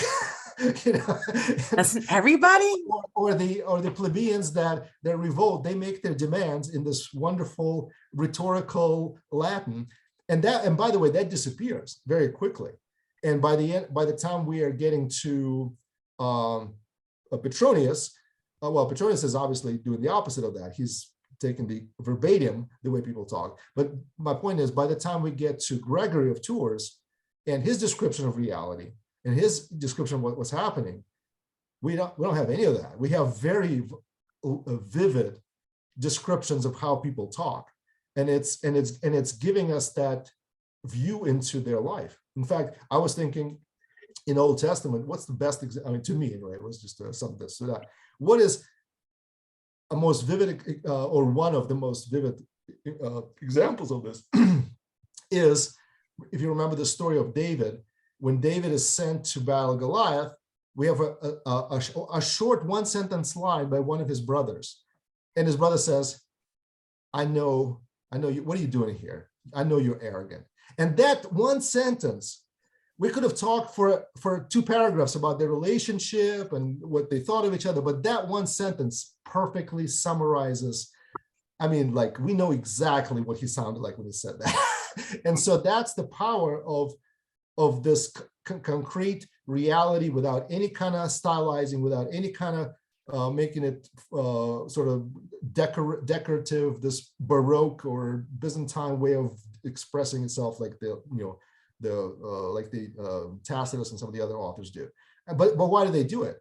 Doesn't everybody? Or the plebeians that revolt, they make their demands in this wonderful rhetorical Latin, and by the way, that disappears very quickly. And by the time we are getting to Petronius, well, Petronius is obviously doing the opposite of that. He's taking the verbatim the way people talk. But my point is, by the time we get to Gregory of Tours and his description of reality and his description of what's happening, we don't have any of that. We have very vivid descriptions of how people talk, and it's giving us that view into their life. In fact, I was thinking in Old Testament, what's the best example? I mean, to me anyway, it was just something that stood out. What is a most vivid, or one of the most vivid examples of this is, if you remember the story of David, when David is sent to battle Goliath, we have a short one-sentence line by one of his brothers. And his brother says, I know you, what are you doing here? I know you're arrogant. And that one sentence, we could have talked for 2 paragraphs about their relationship and what they thought of each other, but that one sentence perfectly summarizes, I mean, like, we know exactly what he sounded like when he said that. And so that's the power of this concrete reality, without any kind of stylizing, without any kind of making it sort of decorative, this Baroque or Byzantine way of expressing itself, like Tacitus and some of the other authors do. But why do they do it?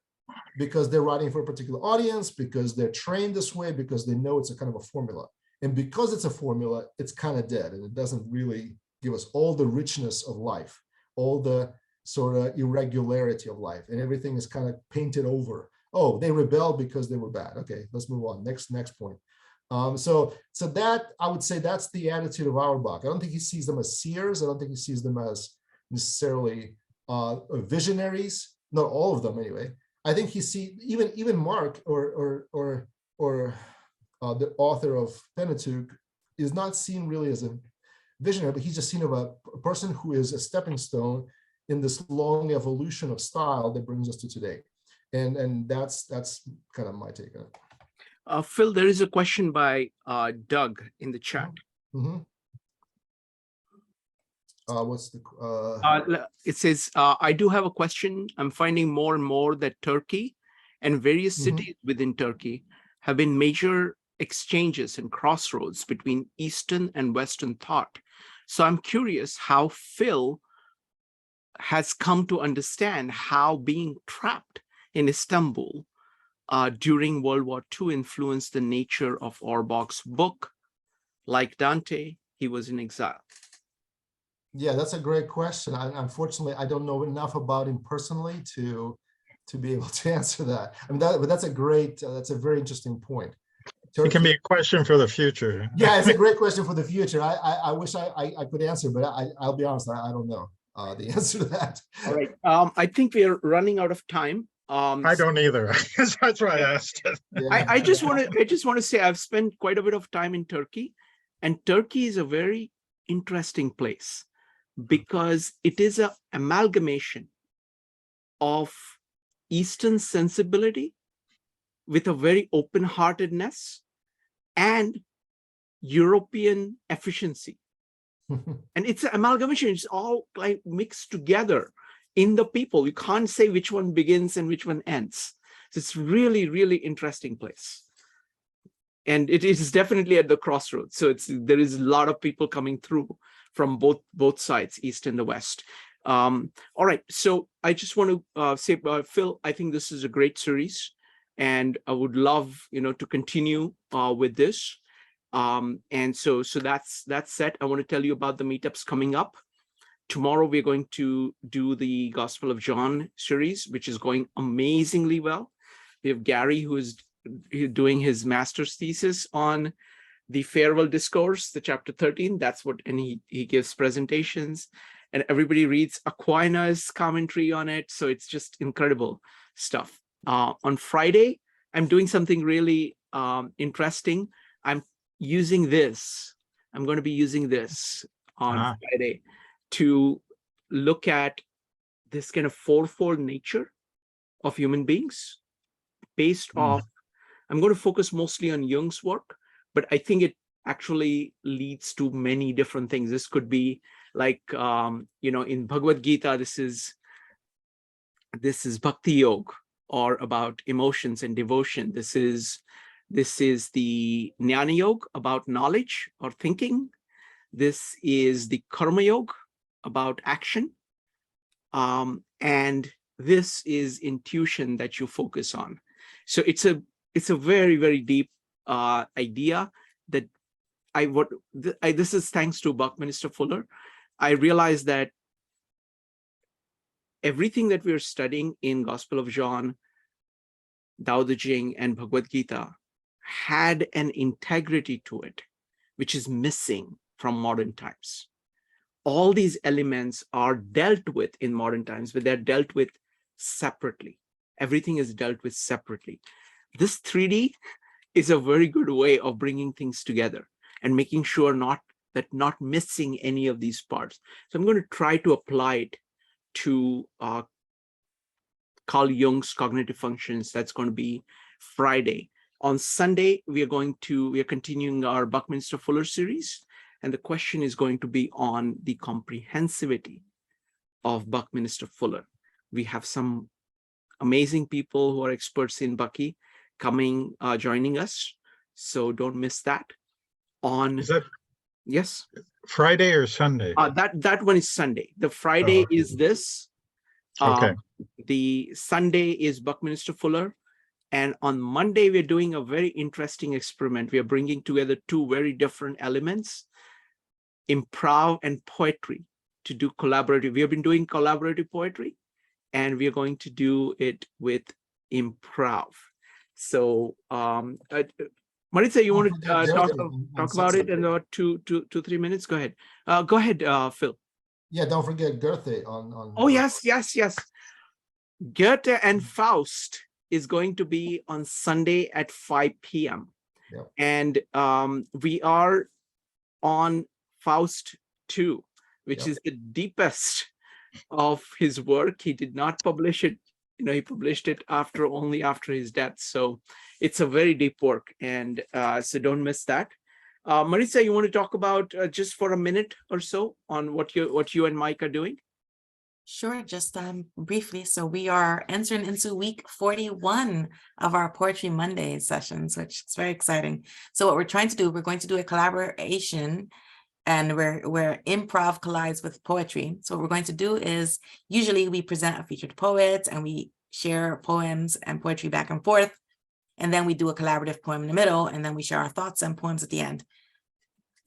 Because they're writing for a particular audience, because they're trained this way, because they know it's a kind of a formula. And because it's a formula, it's kind of dead, and it doesn't really give us all the richness of life, all the sort of irregularity of life, and everything is kind of painted over. Oh, they rebelled because they were bad. Okay, let's move on. Next point. So that, I would say, that's the attitude of Auerbach. I don't think he sees them as seers. I don't think he sees them as necessarily visionaries. Not all of them, anyway. I think he sees even Mark or the author of Pentateuch is not seen really as a visionary, but he's just seen of a person who is a stepping stone in this long evolution of style that brings us to today. And that's kind of my take on it. Phil, there is a question by Doug in the chat. Mm-hmm. What's the It says, I do have a question. I'm finding more and more that Turkey and various cities within Turkey have been major exchanges and crossroads between Eastern and Western thought. So I'm curious how Phil has come to understand how being trapped in Istanbul during World War II influenced the nature of Auerbach's book. Like Dante, he was in exile. Yeah, that's a great question. Unfortunately, I don't know enough about him personally to be able to answer that. I mean, but that's a very interesting point. It can be a question for the future. Yeah, it's a great question for the future. I wish I could answer, but I'll be honest, I don't know the answer to that. All right. I think we are running out of time. I don't either. That's why I asked it. Yeah. I just want to say I've spent quite a bit of time in Turkey, and Turkey is a very interesting place because it is an amalgamation of Eastern sensibility with a very open-heartedness and European efficiency. And it's an amalgamation. It's all like mixed together in the people. You can't say which one begins and which one ends. So it's really, really interesting place. And it is definitely at the crossroads. So there is a lot of people coming through from both sides, East and the West. All right. So I just want to say, Phil, I think this is a great series, and I would love, to continue with this. And so that's set. I want to tell you about the meetups coming up. Tomorrow, we're going to do the Gospel of John series, which is going amazingly well. We have Gary, who is doing his master's thesis on the farewell discourse, the chapter 13. And he gives presentations, and everybody reads Aquinas' commentary on it. So it's just incredible stuff. On Friday, I'm doing something really interesting. I'm going to be using this on Friday to look at this kind of fourfold nature of human beings based off, I'm going to focus mostly on Jung's work, but I think it actually leads to many different things. This could be like, in Bhagavad Gita, this is Bhakti Yoga, or about emotions and devotion. This is the Jnana Yoga, about knowledge or thinking. This is the Karma Yoga, about action. And this is intuition that you focus on. So it's a very, very deep idea that this is thanks to Buckminster Fuller. I realized that everything that we're studying in Gospel of John, Tao Te Ching, and Bhagavad Gita had an integrity to it, which is missing from modern times. All these elements are dealt with in modern times, but they're dealt with separately. Everything is dealt with separately. This 3D is a very good way of bringing things together and making sure not missing any of these parts. So I'm going to try to apply it to Carl Jung's cognitive functions. That's going to be Friday. On Sunday, we are continuing our Buckminster Fuller series, and the question is going to be on the comprehensivity of Buckminster Fuller. We have some amazing people who are experts in Bucky joining us, so don't miss that. Is that yes, Friday or Sunday? That one is Sunday. The Friday is this. Okay. The Sunday is Buckminster Fuller. And on Monday, we're doing a very interesting experiment. We are bringing together two very different elements, improv and poetry, to do collaborative. We have been doing collaborative poetry, and we are going to do it with improv. So Maritza, you Don't want to forget talk Goethe on about it Sunday. in about 3 minutes? Go ahead. Go ahead, Phil. Yeah, don't forget Goethe on. Oh, yes. Goethe and Faust is going to be on Sunday at 5 p.m. Yep. And we are on Faust 2, which Yep. is the deepest of his work. He did not publish it. He published it only after his death. So it's a very deep work. And so don't miss that. Marisa, you want to talk about just for a minute or so on what you and Mike are doing? Sure, just briefly. So we are entering into week 41 of our Poetry Monday sessions, which is very exciting. So what we're trying to do, we're going to do a collaboration, and where improv collides with poetry. So what we're going to do is, usually we present a featured poet and we share poems and poetry back and forth. And then we do a collaborative poem in the middle, and then we share our thoughts and poems at the end.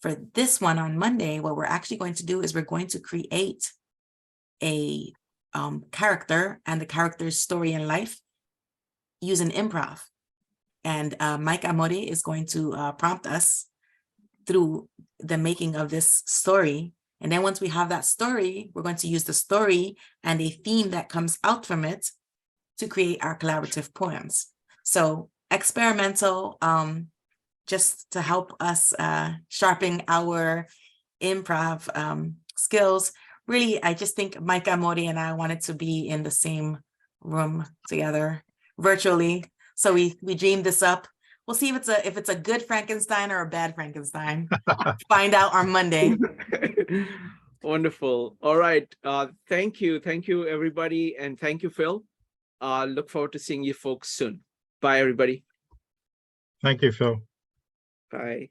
For this one on Monday, what we're actually going to do is we're going to create a character and the character's story in life using improv. And Mike Amori is going to prompt us through the making of this story. And then once we have that story, we're going to use the story and a theme that comes out from it to create our collaborative poems. So experimental, just to help us sharpen our improv skills. Really, I just think Mike Amori and I wanted to be in the same room together virtually. So we dreamed this up. We'll see if it's a good Frankenstein or a bad Frankenstein. Find out on Monday. Wonderful. All right. Thank you, everybody, and thank you, Phil. Look forward to seeing you folks soon. Bye, everybody. Thank you, Phil. Bye.